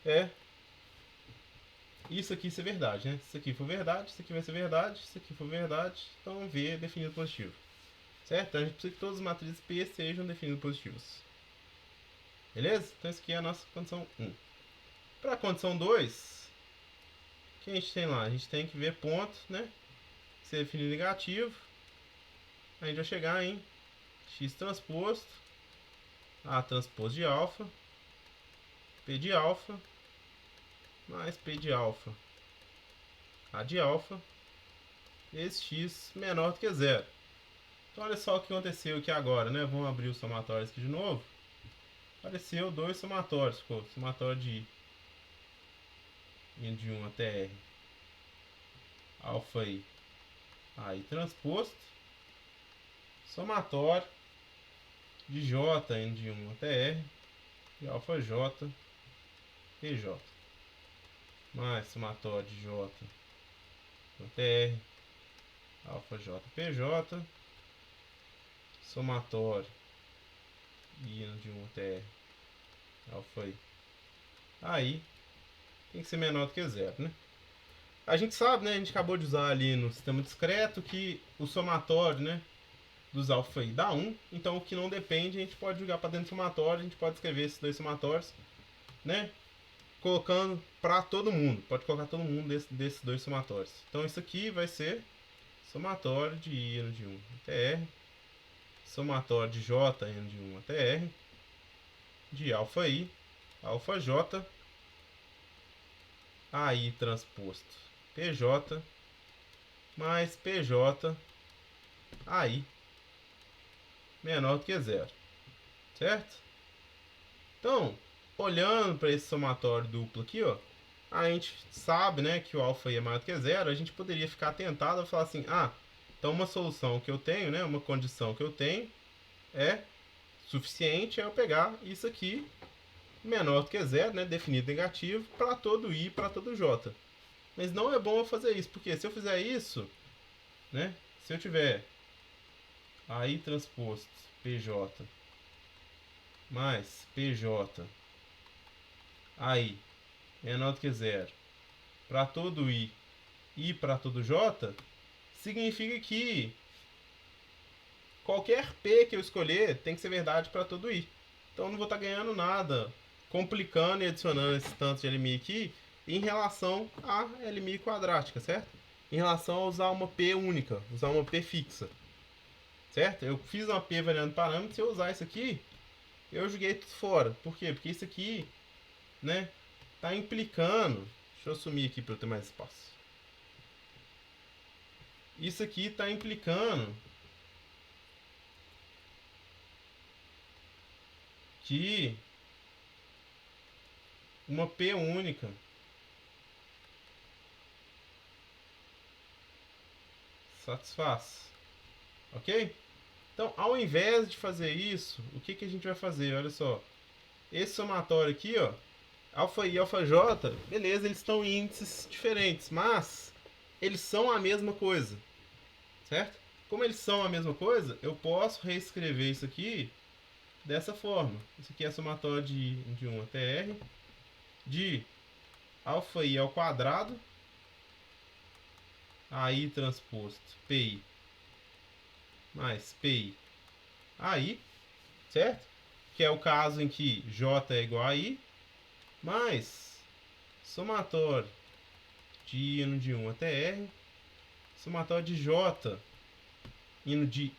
é isso aqui ser verdade, né? Se isso aqui for verdade, isso aqui vai ser verdade, se isso aqui for verdade, então V é definido positivo. Certo? Então a gente precisa que todas as matrizes P sejam definidas positivas. Beleza? Então essa aqui é a nossa condição 1. Para a condição 2, o que a gente tem lá? A gente tem que ver ponto, né? Ser definido negativo. A gente vai chegar em x transposto A transposto de alfa P de alfa mais P de alfa A de alfa, esse x menor do que zero. Então olha só o que aconteceu aqui agora, né? Vamos abrir os somatórios aqui de novo. Apareceu dois somatórios, ficou somatório de I indo de 1 até R, alfa I, aí transposto, somatório de J indo de 1 até R, e alfa J, PJ, mais somatório de J até R, alfa J, PJ, somatório indo de 1 até R, alfa I, aí tem que ser menor do que zero, né? A gente sabe, né? A gente acabou de usar ali no sistema discreto que o somatório, né, dos alfa I dá 1. Então o que não depende a gente pode jogar para dentro do somatório. A gente pode escrever esses dois somatórios, né, colocando para todo mundo. Pode colocar todo mundo desses dois somatórios. Então isso aqui vai ser somatório de I indo de 1 até R, somatório de J indo de 1 até R, de alfa I, alfa J, AI transposto PJ, mais PJ, AI, menor do que zero, certo? Então, olhando para esse somatório duplo aqui, ó, a gente sabe, né, que o alfa I é maior do que zero. A gente poderia ficar tentado a falar assim, então uma solução que eu tenho, né, uma condição que eu tenho é suficiente, é eu pegar isso aqui menor do que zero, né, definido negativo, para todo I e para todo J. Mas não é bom eu fazer isso, porque se eu fizer isso, né, se eu tiver AI transposto PJ mais PJ AI menor do que zero para todo I e para todo J, significa que qualquer P que eu escolher tem que ser verdade para todo I. Então eu não vou estar ganhando nada complicando e adicionando esse tanto de LMI aqui em relação a LMI quadrática, certo? Em relação a usar uma P única, usar uma P fixa, certo? Eu fiz uma P variando parâmetros, se eu usar isso aqui, eu joguei tudo fora. Por quê? Porque isso aqui, né, tá implicando. Deixa eu sumir aqui para eu ter mais espaço. Isso aqui tá implicando que uma P única satisfaz, ok? Então, ao invés de fazer isso, o que a gente vai fazer? Olha só, esse somatório aqui, ó, alfa I e alfa J, beleza, eles estão em índices diferentes, mas eles são a mesma coisa, certo? Como eles são a mesma coisa, eu posso reescrever isso aqui dessa forma. Isso aqui é somatório de 1 até R, de alfa I ao quadrado, AI transposto PI, mais PI AI, certo? Que é o caso em que J é igual a I, mais somatório de I indo de 1 até R, somatório de J indo de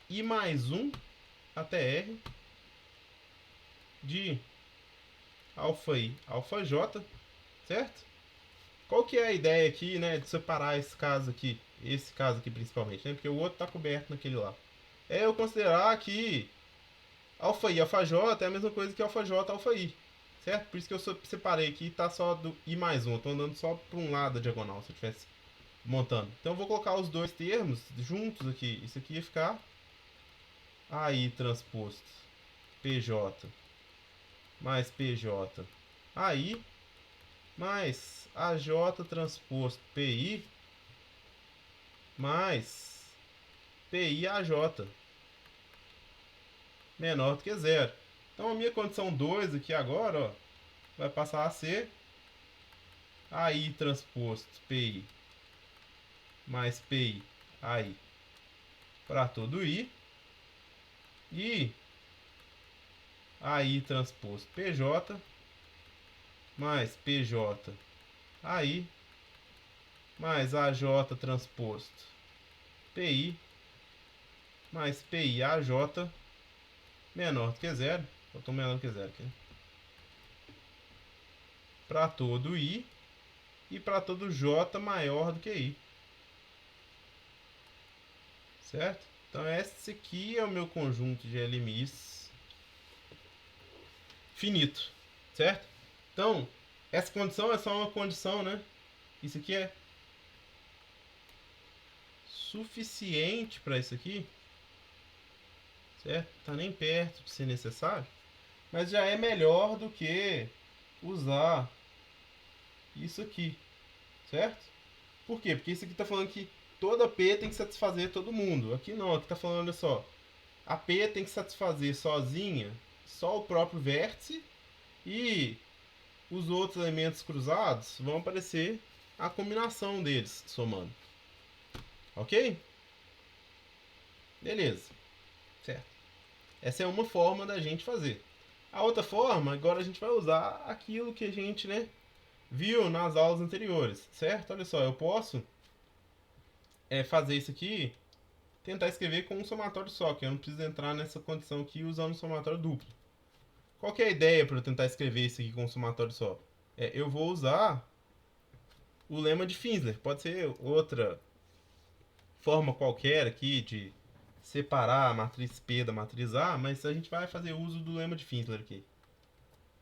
I mais 1 até R, de alfa I, alfa J, certo? Qual que é a ideia aqui, né, de separar esse caso aqui principalmente, né? Porque o outro está coberto naquele lá. É eu considerar que alfa I, alfa J é a mesma coisa que alfa J, alfa I, certo? Por isso que eu separei aqui, tá só do I mais 1. Eu tô andando só para um lado da diagonal, se eu estivesse montando. Então eu vou colocar os dois termos juntos aqui. Isso aqui ia ficar AI transposto PJ mais PJ AI mais AJ transposto PI mais PI AJ menor do que zero. Então a minha condição 2 aqui agora, ó, vai passar a ser AI transposto PI mais PI AI para todo I e AI transposto PJ mais PJ AI mais AJ transposto PI mais PI AJ menor do que zero. Botou menor do que zero aqui, né? para todo I e para todo J maior do que I. Certo? Então esse aqui é o meu conjunto de LMIs finito. Certo? Então, essa condição é só uma condição, né? Isso aqui é suficiente para isso aqui. Certo? Tá nem perto de ser necessário. Mas já é melhor do que usar isso aqui. Certo? Por quê? Porque isso aqui está falando que toda P tem que satisfazer todo mundo. Aqui não, aqui está falando, olha só. A P tem que satisfazer sozinha só o próprio vértice e os outros elementos cruzados vão aparecer a combinação deles somando. Ok? Beleza. Certo. Essa é uma forma da gente fazer. A outra forma, agora a gente vai usar aquilo que a gente, né, viu nas aulas anteriores, certo? Olha só, eu posso fazer isso aqui, tentar escrever com um somatório só, que eu não preciso entrar nessa condição aqui usando um somatório duplo. Qual que é a ideia para eu tentar escrever isso aqui com um somatório só? Eu vou usar o lema de Finsler. Pode ser outra forma qualquer aqui de separar a matriz P da matriz A, mas a gente vai fazer uso do lema de Finsler aqui,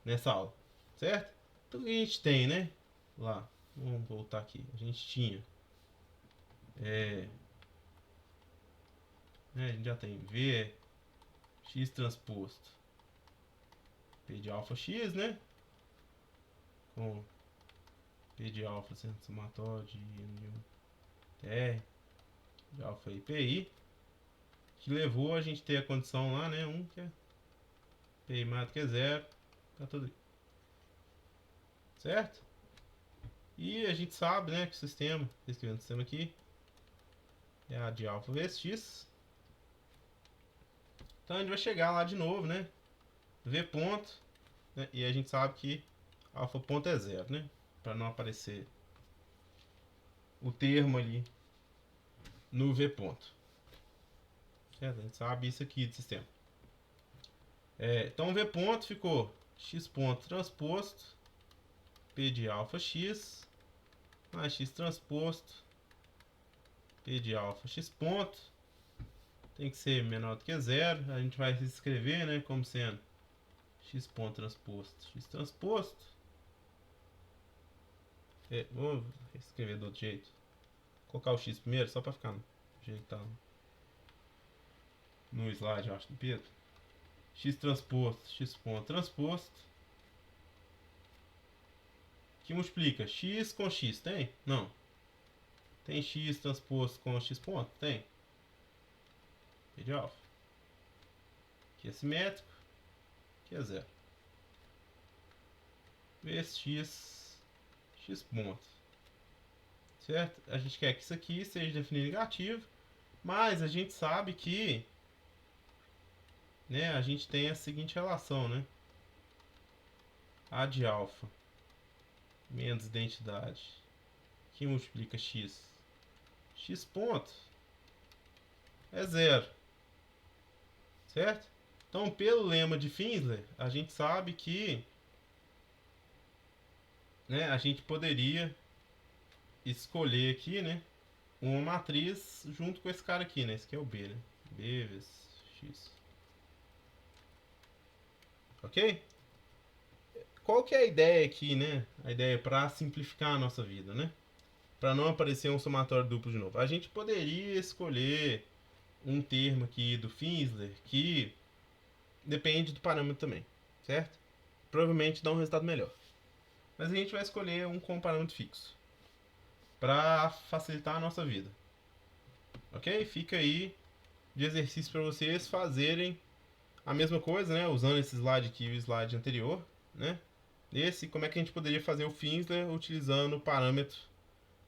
nessa aula, certo? Então o que a gente tem, né? Lá, vamos voltar aqui. A gente tinha a gente já tem V x transposto P de alfa x, né? Com P de alfa sendo somatório de TR de alfa e PI, que levou a gente ter a condição lá, né? 1 que é PI maior do que 0, tá tudo aí. Certo? E a gente sabe, né, que o sistema, escrevendo o sistema aqui, é A de alfa vezes x. Então a gente vai chegar lá de novo, né? V ponto, né? E a gente sabe que alfa ponto é 0, né? Para não aparecer o termo ali no V ponto. Certo? A gente sabe isso aqui do sistema. Então V ponto ficou x ponto transposto P de alfa x mais x transposto P de alfa x ponto tem que ser menor do que 0. A gente vai escrever, né, como sendo x ponto transposto x transposto. Vou escrever do outro jeito. Vou colocar o x primeiro só para ficar no jeito que tá no slide, eu acho, do Pedro. X transposto x ponto transposto que multiplica x com x, tem? Não. Tem x transposto com x ponto? Tem. P de alfa. Aqui é simétrico. Aqui é 0. Vezes x ponto. Certo? A gente quer que isso aqui seja definido negativo, mas a gente sabe que, né, a gente tem a seguinte relação, né? A de alfa menos identidade que multiplica x ponto é 0. Certo? Então, pelo lema de Finsler, a gente sabe que, né, a gente poderia escolher aqui, né, uma matriz junto com esse cara aqui, né? Esse aqui é o B, né? B vezes x. Ok? Qual que é a ideia aqui, né? A ideia para simplificar a nossa vida, né? Para não aparecer um somatório duplo de novo. A gente poderia escolher um termo aqui do Finsler que depende do parâmetro também, certo? Provavelmente dá um resultado melhor. Mas a gente vai escolher um com parâmetro fixo para facilitar a nossa vida. Ok? Fica aí de exercício para vocês fazerem a mesma coisa, né? Usando esse slide aqui e o slide anterior, né? Como é que a gente poderia fazer o Finsler utilizando o parâmetro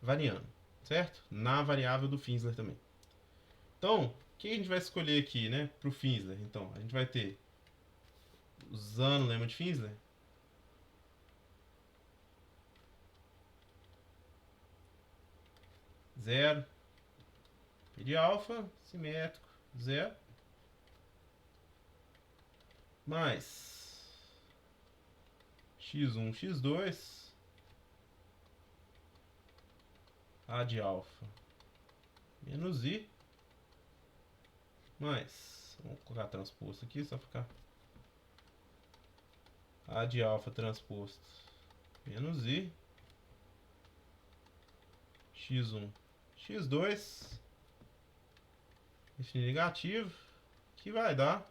variando, certo? Na variável do Finsler também. Então, o que a gente vai escolher aqui, né, para o Finsler? Então, a gente vai ter, usando o lema de Finsler, zero, P de alfa, simétrico, 0, mais x1, x2, A de alfa menos I mais, vamos colocar transposto aqui, só ficar A de alfa transposto menos I x1 x2 definir negativo, que vai dar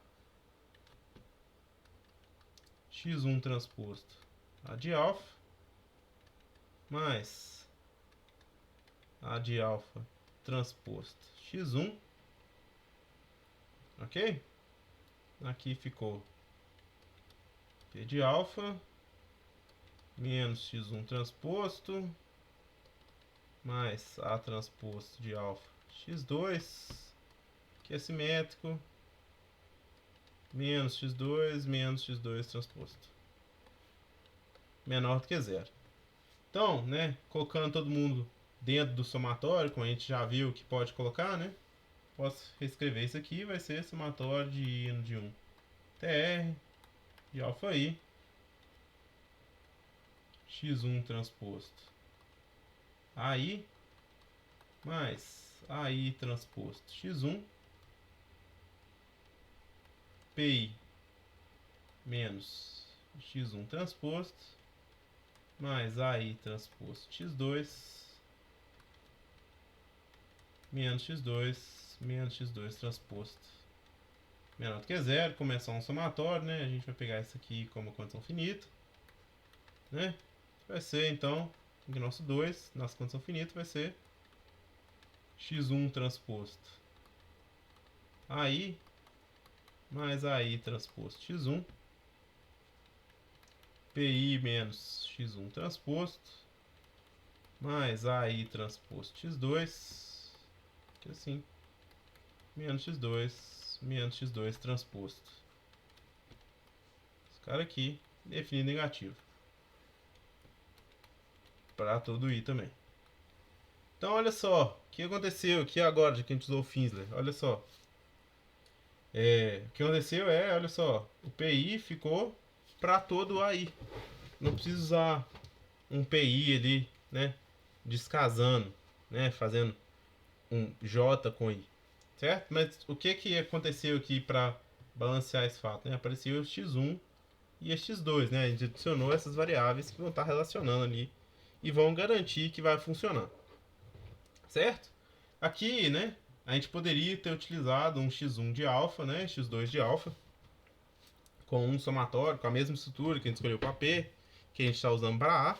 x1 transposto A de alfa mais A de alfa transposto x1, ok? Aqui ficou P de alfa menos x1 transposto mais A transposto de alfa x2, que é simétrico, menos x2 transposto, menor do que zero. Então, né, colocando todo mundo dentro do somatório, como a gente já viu que pode colocar, né, posso reescrever isso aqui, vai ser somatório de I de 1 TR de alfa I x1 transposto AI mais AI transposto x1 PI menos x1 transposto mais AI transposto x2 menos x2 transposto menor do que zero. Como é só um somatório, né, a gente vai pegar isso aqui como condição finita, né? Vai ser então, o nosso 2, nossa condição finita vai ser x1 transposto AI mais AI transposto x1 PI menos x1 transposto mais AI transposto x2, que assim, menos x2 transposto. Esse cara aqui, definir negativo. Para todo I também. Então, olha só, o que aconteceu aqui agora, de que a gente usou o Finsler. Olha só. O que aconteceu é, olha só, o PI ficou para todo AI. Não precisa usar um PI ali, né, descasando, né, fazendo um J com I, certo? Mas o que aconteceu aqui para balancear esse fato, né? Apareceu o x1 e o x2, né? A gente adicionou essas variáveis que vão estar relacionando ali e vão garantir que vai funcionar, certo? Aqui, né, a gente poderia ter utilizado um x1 de alfa, né, x2 de alfa, com um somatório, com a mesma estrutura que a gente escolheu para P, que a gente está usando para A.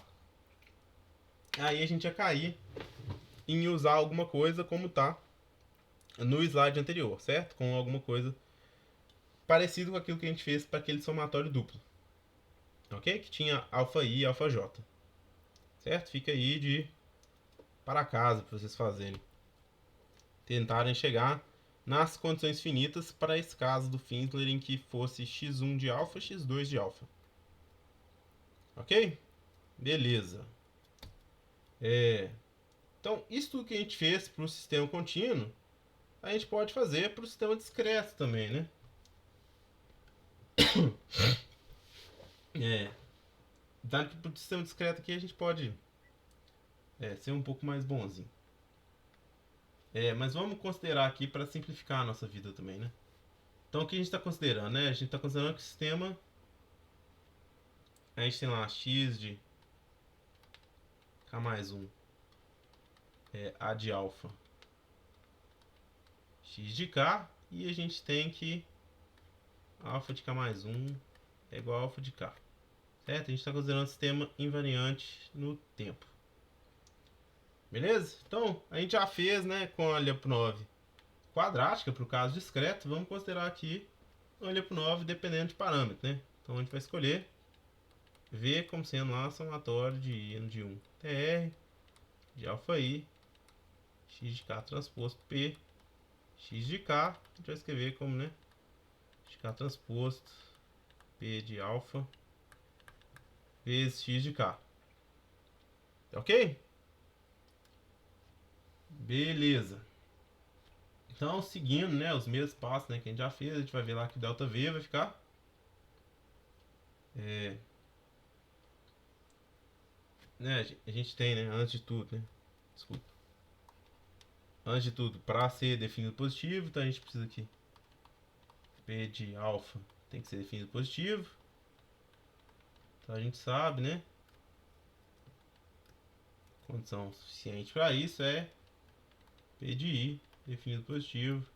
Aí a gente ia cair em usar alguma coisa como tá no slide anterior, certo? Com alguma coisa parecido com aquilo que a gente fez para aquele somatório duplo, ok? Que tinha alfa I e alfa J, certo? Fica aí de para casa para vocês fazerem, tentarem chegar nas condições finitas para esse caso do Finsler em que fosse x1 de alfa, x2 de alfa, ok? Beleza. Então, isso tudo que a gente fez para o sistema contínuo, a gente pode fazer para o sistema discreto também, né? Para o sistema discreto aqui a gente pode ser um pouco mais bonzinho. Mas vamos considerar aqui para simplificar a nossa vida também, né? Então, o que a gente está considerando, né? A gente está considerando que o sistema, a gente tem lá x de k mais 1 A de alfa x de k, e a gente tem que alfa de k mais 1 é igual a alfa de k, certo? A gente está considerando o sistema invariante no tempo. Beleza? Então, a gente já fez, né, com a Lyapunov quadrática para o caso discreto. Vamos considerar aqui a Lyapunov dependendo de parâmetro, né? Então, a gente vai escolher V como sendo lá somatório de I de 1 TR de alfa I x de k transposto P x de k. A gente vai escrever como, né, x de k transposto P de alfa vezes x de k. Ok? Beleza. Então, seguindo, né, os mesmos passos, né, que a gente já fez, a gente vai ver lá que ΔV vai ficar né, a gente tem, né, antes de tudo, né, desculpa, Antes de tudo, para ser definido positivo, então a gente precisa aqui P de alfa tem que ser definido positivo. Então a gente sabe, né? Condição suficiente para isso é P de I definido positivo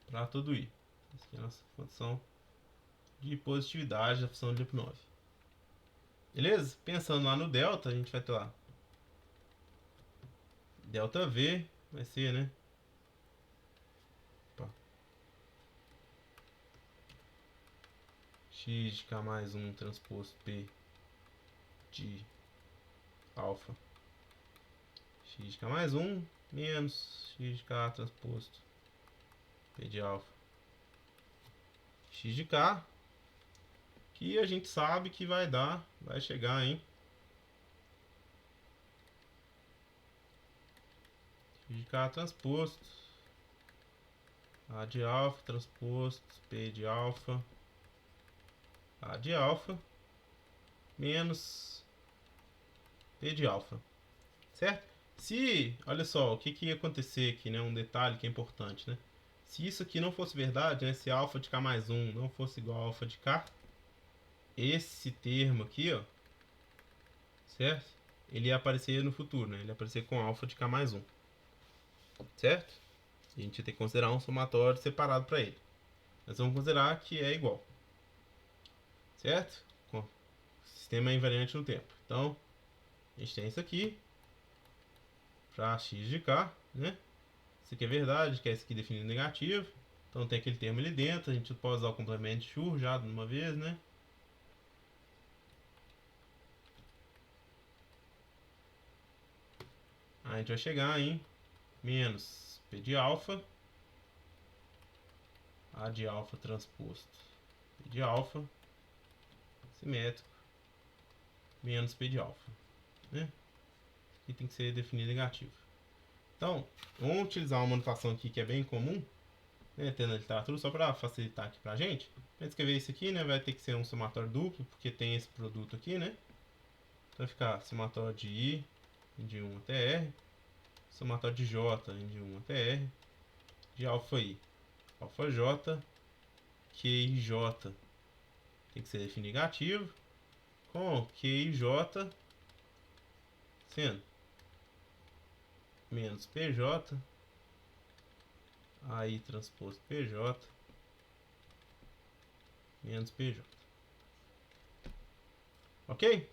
para todo I. Essa aqui é a nossa condição de positividade da função de Lyapunov. Beleza? Pensando lá no delta, a gente vai ter lá delta V vai ser, né? Opa. X de K mais 1 transposto P de alfa X de K mais 1 menos X de K transposto P de alfa X de K, que a gente sabe que vai chegar em X de K transposto A de alfa transposto P de alfa A de alfa menos P de alfa, certo? Se, olha só, o que ia acontecer aqui, né? Um detalhe que é importante, né? Se isso aqui não fosse verdade, né? Se alfa de K mais 1 não fosse igual a alfa de K, esse termo aqui, ó, certo? Ele ia aparecer no futuro, né? Ele ia aparecer com alfa de K mais 1, certo? E a gente ia ter que considerar um somatório separado para ele. Nós vamos considerar que é igual, certo? O sistema é invariante no tempo. Então, a gente tem isso aqui para x de k, né? Isso aqui é verdade, que é esse aqui definido negativo. Então tem aquele termo ali dentro, a gente pode usar o complemento de Schur já de uma vez, né? Aí a gente vai chegar em menos P de alfa, A de alfa transposto P de alfa, simétrico, menos P de alfa, né? Aqui tem que ser definido negativo. Então, vamos utilizar uma notação aqui que é bem comum, né, tendo a literatura, só para facilitar aqui pra gente. Para escrever isso aqui, né, vai ter que ser um somatório duplo, porque tem esse produto aqui, né? Então vai ficar somatório de I de 1 até R, somatório de J de 1 até R, de alfa I, alfa J, QIJ tem que ser definido negativo, com QIJ sendo menos PJ, AI transposto PJ, menos PJ. Ok?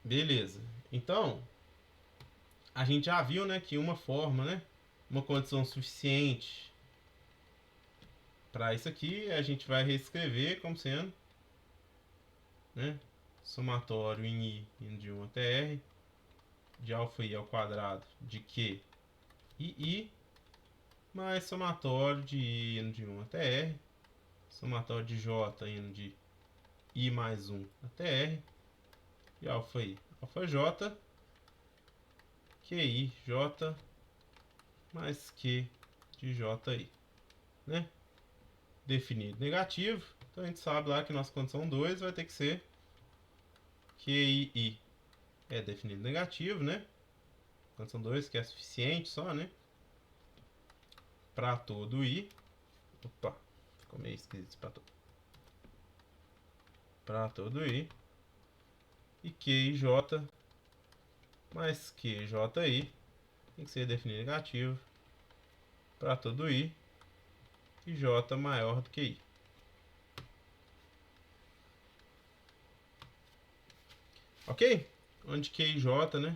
Beleza. Então, a gente já viu, né, que uma forma, né, uma condição suficiente para isso aqui, a gente vai reescrever como sendo, né, somatório em I indo de 1 até R, de alfa I ao quadrado de Q e I, mais somatório de I indo de 1 até R, somatório de J indo de I mais 1 até R, e alfa I, alfa J, QI J mais Q de JI, né? Definido negativo, então a gente sabe lá que nossa condição 2 vai ter que ser QI é definido negativo, né? Condição 2 que é suficiente só, né? Para todo I. Opa, ficou meio esquisito para todo. Para todo I. E QIJ mais QJI tem que ser definido negativo para todo I e J maior do que I. Ok? Onde QIJ, né?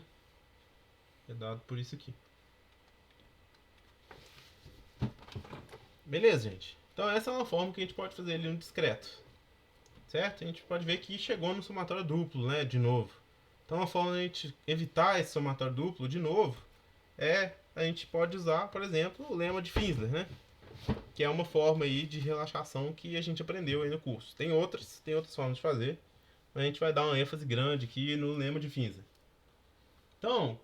É dado por isso aqui. Beleza, gente? Então essa é uma forma que a gente pode fazer ali no discreto. Certo? A gente pode ver que chegou no somatório duplo, né? De novo. Então a forma de a gente evitar esse somatório duplo de novo é a gente pode usar, por exemplo, o lema de Finsler, né? Que é uma forma aí de relaxação que a gente aprendeu aí no curso. Tem outras formas de fazer, mas a gente vai dar uma ênfase grande aqui no lema de Finsler. Então,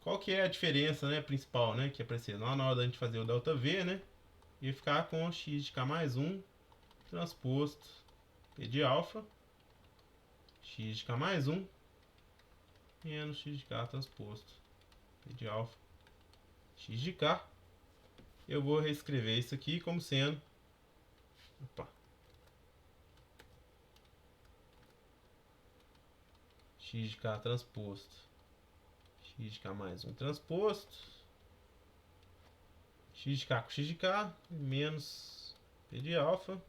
qual que é a diferença, né, principal, né, que apareceu lá na hora da gente fazer o delta V, né? Ia ficar com x de k mais 1 transposto P de alfa, x de k mais 1 menos x de k transposto P de alfa, x de k. Eu vou reescrever isso aqui como sendo... Opa. X de k transposto. X de k mais 1 transposto. X de k com x de k. Menos P de alfa.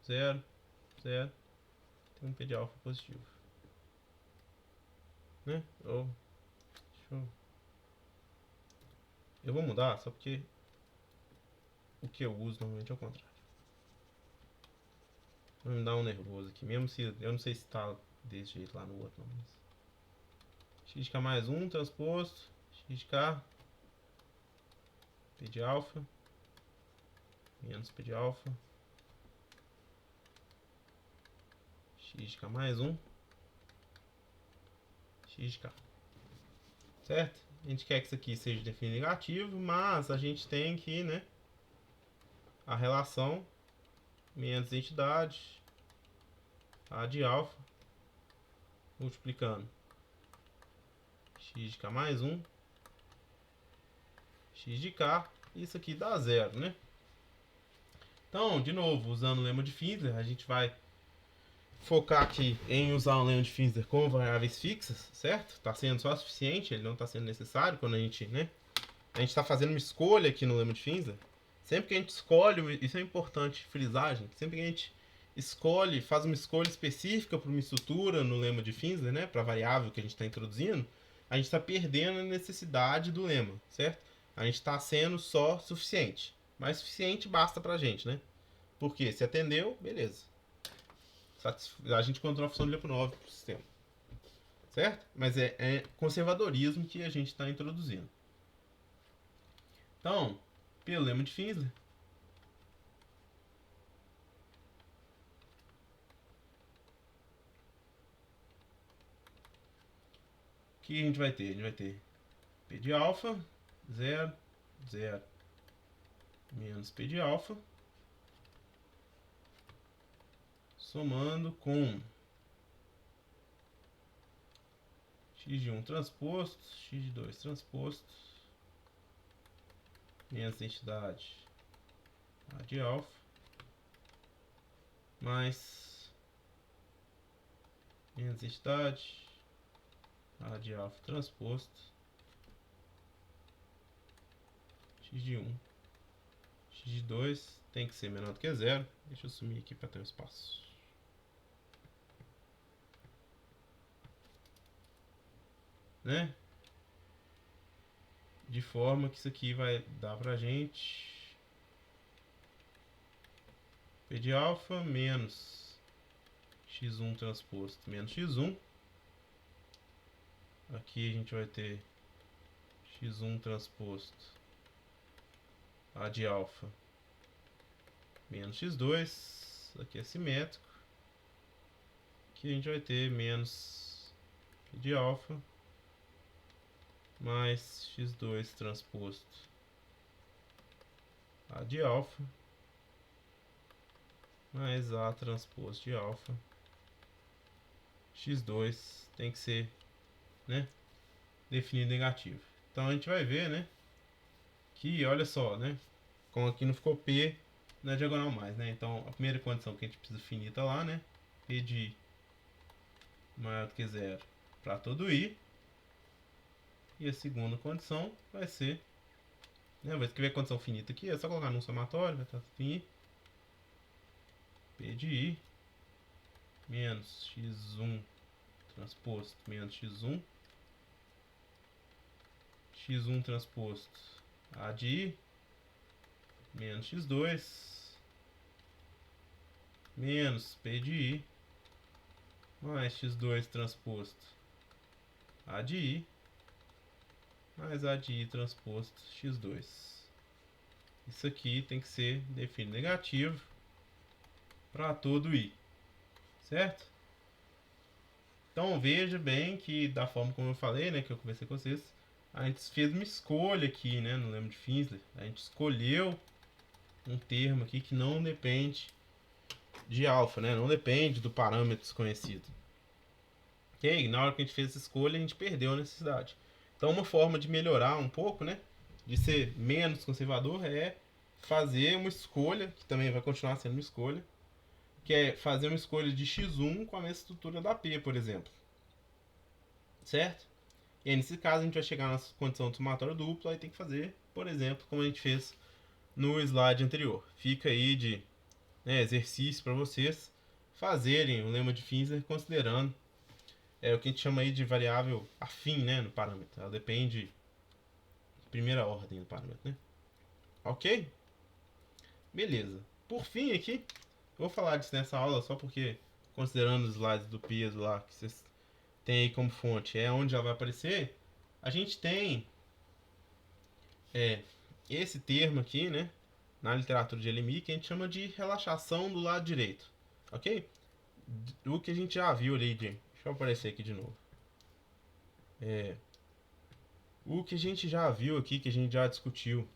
0, 0. Tem um P de alfa positivo. Né? Eu vou mudar só porque o que eu uso normalmente é o contrário. Vai me dar um nervoso aqui, mesmo se eu não sei se tá desse jeito lá no outro não, mas... x de k mais 1 transposto, x de k, P de alfa, menos P de alfa, x de k mais 1, x de k. Certo? A gente quer que isso aqui seja definido negativo, mas a gente tem que, né, a relação menos identidade A de alfa multiplicando x de k mais 1, x de k, isso aqui dá 0, né? Então, de novo, usando o lema de Finsler, a gente vai focar aqui em usar o lema de Finsler com variáveis fixas, certo? Está sendo só suficiente, ele não está sendo necessário quando a gente, né? A gente está fazendo uma escolha aqui no lema de Finsler. Sempre que a gente escolhe, isso é importante frisar, gente, sempre que a gente escolhe, faz uma escolha específica para uma estrutura no lema de Finsler, né? Para a variável que a gente está introduzindo, a gente está perdendo a necessidade do lema, certo? A gente está sendo só suficiente. Mas suficiente basta para a gente, né? Porque se atendeu, beleza. A gente encontrou a função de Lyapunov para o sistema. Certo? Mas é conservadorismo que a gente está introduzindo. Então, pelo lema de Finsler, o que a gente vai ter? A gente vai ter P de alfa, 0, 0, menos P de alfa, somando com x de 1 transposto, x de 2 transposto, menos identidade A de alfa, mais menos identidade A de alfa transposto, x de 1, x de 2 tem que ser menor do que 0. Deixa eu sumir aqui para ter um espaço. Né? De forma que isso aqui vai dar pra gente P de alfa menos x1 transposto menos x1. Aqui a gente vai ter x1 transposto A de alfa menos x2. Aqui é simétrico. Aqui a gente vai ter menos P de alfa mais x2 transposto A de alfa mais A transposto de alfa. x2 tem que ser, né, definido negativo. Então a gente vai ver, né, que olha só, né, como aqui não ficou P na diagonal mais, né? Então a primeira condição que a gente precisa definir tá lá, né? P de I maior do que 0 para todo I. E a segunda condição vai ser, né, vou escrever a condição finita aqui, é só colocar num somatório, vai estar tudo em I. P de I menos x1 transposto menos x1. x1 transposto A de I menos x2 menos P de I mais x2 transposto A de I mais A de I transposto x2. Isso aqui tem que ser definido negativo para todo I, certo? Então veja bem que da forma como eu falei, né, que eu conversei com vocês, a gente fez uma escolha aqui, né, no lema de Finsler. A gente escolheu um termo aqui que não depende de alfa, né, não depende do parâmetro desconhecido. Ok? Na hora que a gente fez essa escolha, a gente perdeu a necessidade. Então, uma forma de melhorar um pouco, né, de ser menos conservador, é fazer uma escolha, que também vai continuar sendo uma escolha, que é fazer uma escolha de x1 com a mesma estrutura da P, por exemplo. Certo? E aí, nesse caso, a gente vai chegar na condição de somatório duplo, aí tem que fazer, por exemplo, como a gente fez no slide anterior. Fica aí de, né, exercício para vocês fazerem o lema de Finzer considerando o que a gente chama aí de variável afim, né, no parâmetro. Ela depende de primeira ordem do parâmetro, né? Ok? Beleza. Por fim aqui, eu vou falar disso nessa aula só porque, considerando os slides do peso lá, que vocês têm aí como fonte, é onde ela vai aparecer, a gente tem esse termo aqui, né, na literatura de LMI, que a gente chama de relaxação do lado direito, ok? O que a gente já viu ali de... Deixa eu aparecer aqui de novo. O que a gente já viu aqui, que a gente já discutiu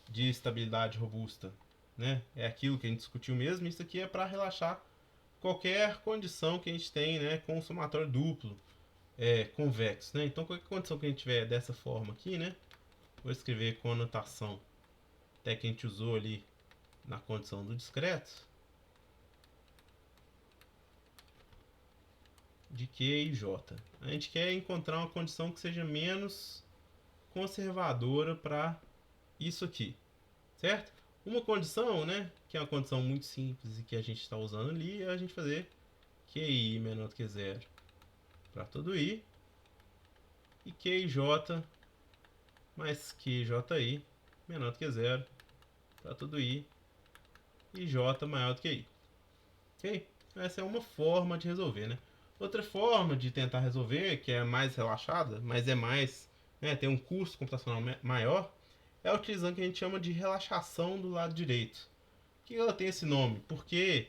de estabilidade robusta, né? É aquilo que a gente discutiu mesmo. Isso aqui é para relaxar qualquer condição que a gente tem, né, com o somatório duplo convexo, né? Então, qualquer condição que a gente tiver dessa forma aqui, né? Vou escrever com a notação até que a gente usou ali na condição do discreto, de Q e J. A gente quer encontrar uma condição que seja menos conservadora para isso aqui, certo? Uma condição, né, que é uma condição muito simples e que a gente está usando ali, é a gente fazer QI menor do que zero para todo I e QJ mais QJI menor do que zero para todo I e J maior do que I. Ok? Essa é uma forma de resolver, né? Outra forma de tentar resolver, que é mais relaxada, mas é mais, né, tem um custo computacional maior, é utilizando o que a gente chama de relaxação do lado direito. Por que ela tem esse nome? Porque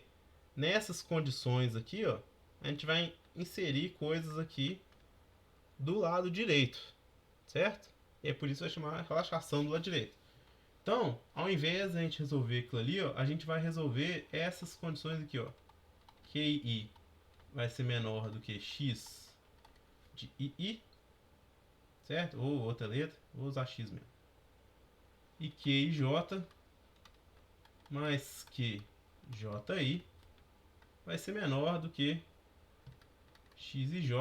nessas condições aqui, ó, a gente vai inserir coisas aqui do lado direito, certo? E é por isso que vai chamar relaxação do lado direito. Então, ao invés de a gente resolver aquilo ali, ó, a gente vai resolver essas condições aqui, ó. QI vai ser menor do que x de II, certo? Ou outra letra, vou usar x mesmo. E QIJ mais QJI vai ser menor do que XIJ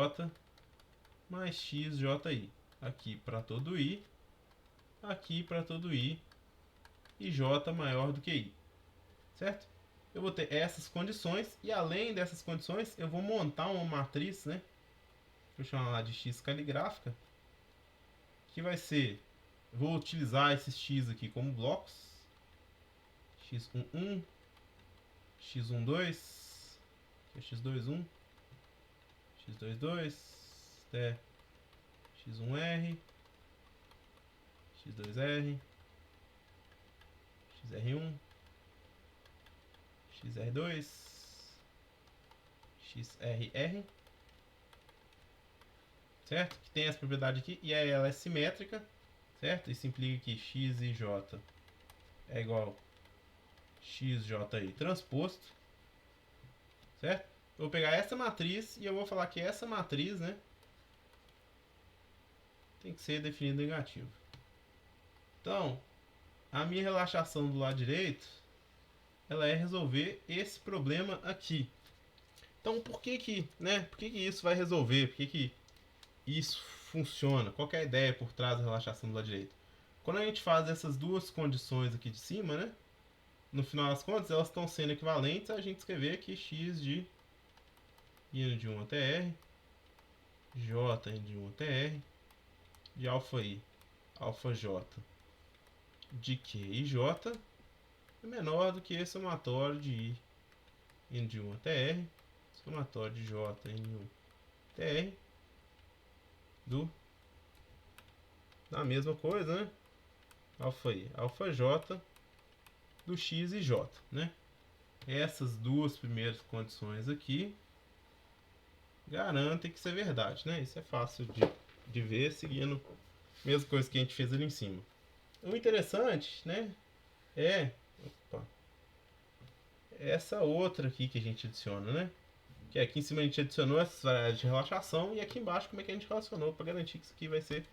mais XJI. Aqui para todo I, aqui para todo I e J maior do que I, certo? Eu vou ter essas condições e além dessas condições eu vou montar uma matriz, né? Vou chamar lá de X caligráfica, que vai ser, vou utilizar esses X aqui como blocos, x11, x12, x21, x22, até x1r, x2r, xr1, xr2, xrr, certo? Que tem essa propriedade aqui e aí ela é simétrica, certo? Isso implica que x e j é igual a xji transposto, certo? Eu vou pegar essa matriz e eu vou falar que essa matriz, né, tem que ser definida negativa. Então, a minha relaxação do lado direito, ela é resolver esse problema aqui. Então, por que isso vai resolver? Por que isso funciona? Qual que é a ideia por trás da relaxação do lado direito? Quando a gente faz essas duas condições aqui de cima, né, no final das contas, elas estão sendo equivalentes a gente escrever aqui x de I de 1 até R, J de 1 até R, de alfa I, alfa J, de Q e J é menor do que esse somatório de I de 1 até R, somatório de J de 1 até R, da mesma coisa, né? Alfa I, alfa J, do X e J, né? Essas duas primeiras condições aqui garantem que isso é verdade, né? Isso é fácil de ver seguindo a mesma coisa que a gente fez ali em cima. O interessante, né, é essa outra aqui que a gente adiciona, né? Que aqui em cima a gente adicionou essas variáveis de relaxação e aqui embaixo como é que a gente relacionou para garantir que isso aqui vai ser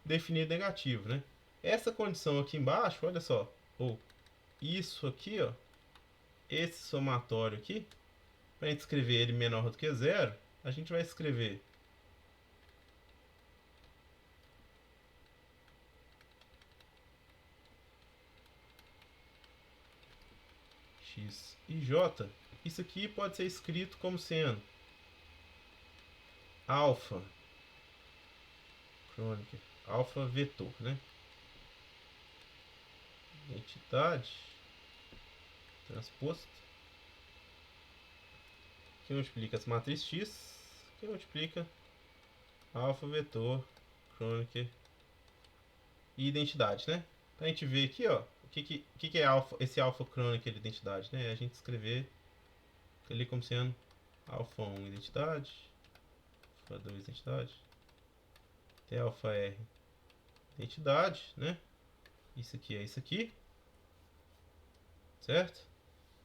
definido negativo, né? Essa condição aqui embaixo, olha só, ou isso aqui, ó, esse somatório aqui, para a gente escrever ele menor do que zero, a gente vai escrever x e j. Isso aqui pode ser escrito como sendo alfa Kronecker, alfa vetor, né? Identidade transposta que multiplica as matrizes x, que multiplica alfa vetor Kronecker e identidade, né? Pra gente ver aqui, ó, o que é alfa, esse alfa Kronecker identidade, né? A gente escrever ali como sendo alfa 1 identidade, alfa 2 identidade, até alfa r identidade, né? Isso aqui é isso aqui, certo?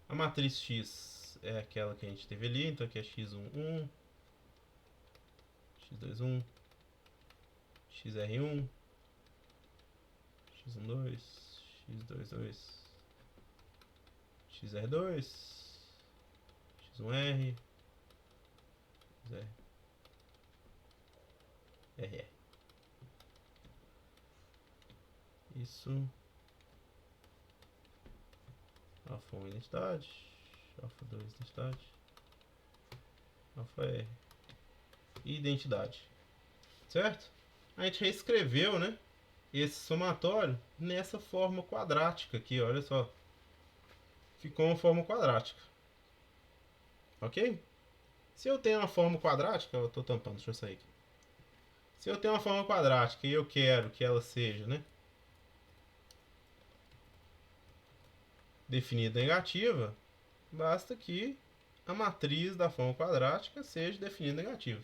A matriz x é aquela que a gente teve ali, então aqui é x1, 1, x2, 1, xr1, x1, 2, x2, 2, xr2, x1r, rr. Isso. Alfa 1 identidade, alfa 2 identidade, alfa r e identidade, certo? A gente reescreveu, né, esse somatório nessa forma quadrática aqui, olha só. Ficou uma forma quadrática, ok? Se eu tenho uma forma quadrática, eu estou tampando, deixa eu sair aqui. Se eu tenho uma forma quadrática e eu quero que ela seja, né, definida negativa, basta que a matriz da forma quadrática seja definida negativa.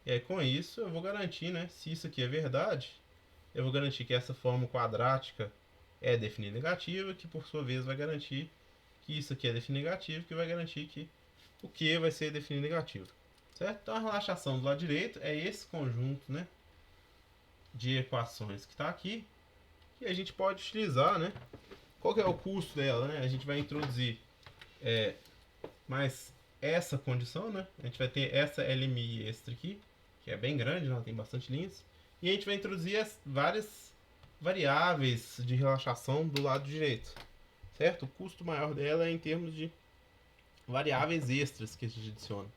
E aí com isso eu vou garantir, né, se isso aqui é verdade, eu vou garantir que essa forma quadrática é definida negativa, que por sua vez vai garantir que isso aqui é definido negativo, que vai garantir que o Q vai ser definido negativo. Certo? Então a relaxação do lado direito é esse conjunto, né, de equações que está aqui, que a gente pode utilizar, né? Qual que é o custo dela, né? A gente vai introduzir mais essa condição, né? A gente vai ter essa LMI extra aqui, que é bem grande, ela tem bastante linhas. E a gente vai introduzir as várias variáveis de relaxação do lado direito, certo? O custo maior dela é em termos de variáveis extras que a gente adiciona,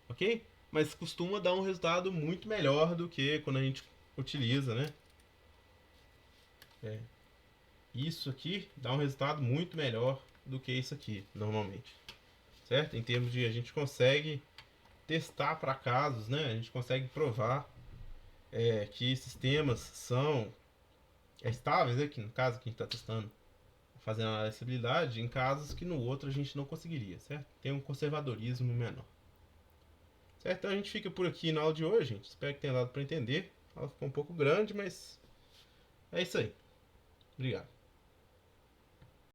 ok? Mas costuma dar um resultado muito melhor do que quando a gente utiliza, né? Isso aqui dá um resultado muito melhor do que isso aqui, normalmente, certo? Em termos de a gente consegue testar para casos, né? A gente consegue provar que sistemas são estáveis, né? Que no caso que a gente está testando, fazendo a acessibilidade, em casos que no outro a gente não conseguiria, certo? Tem um conservadorismo menor. Certo? Então a gente fica por aqui na aula de hoje, gente. Espero que tenha dado para entender. Ela ficou um pouco grande, mas é isso aí. Obrigado.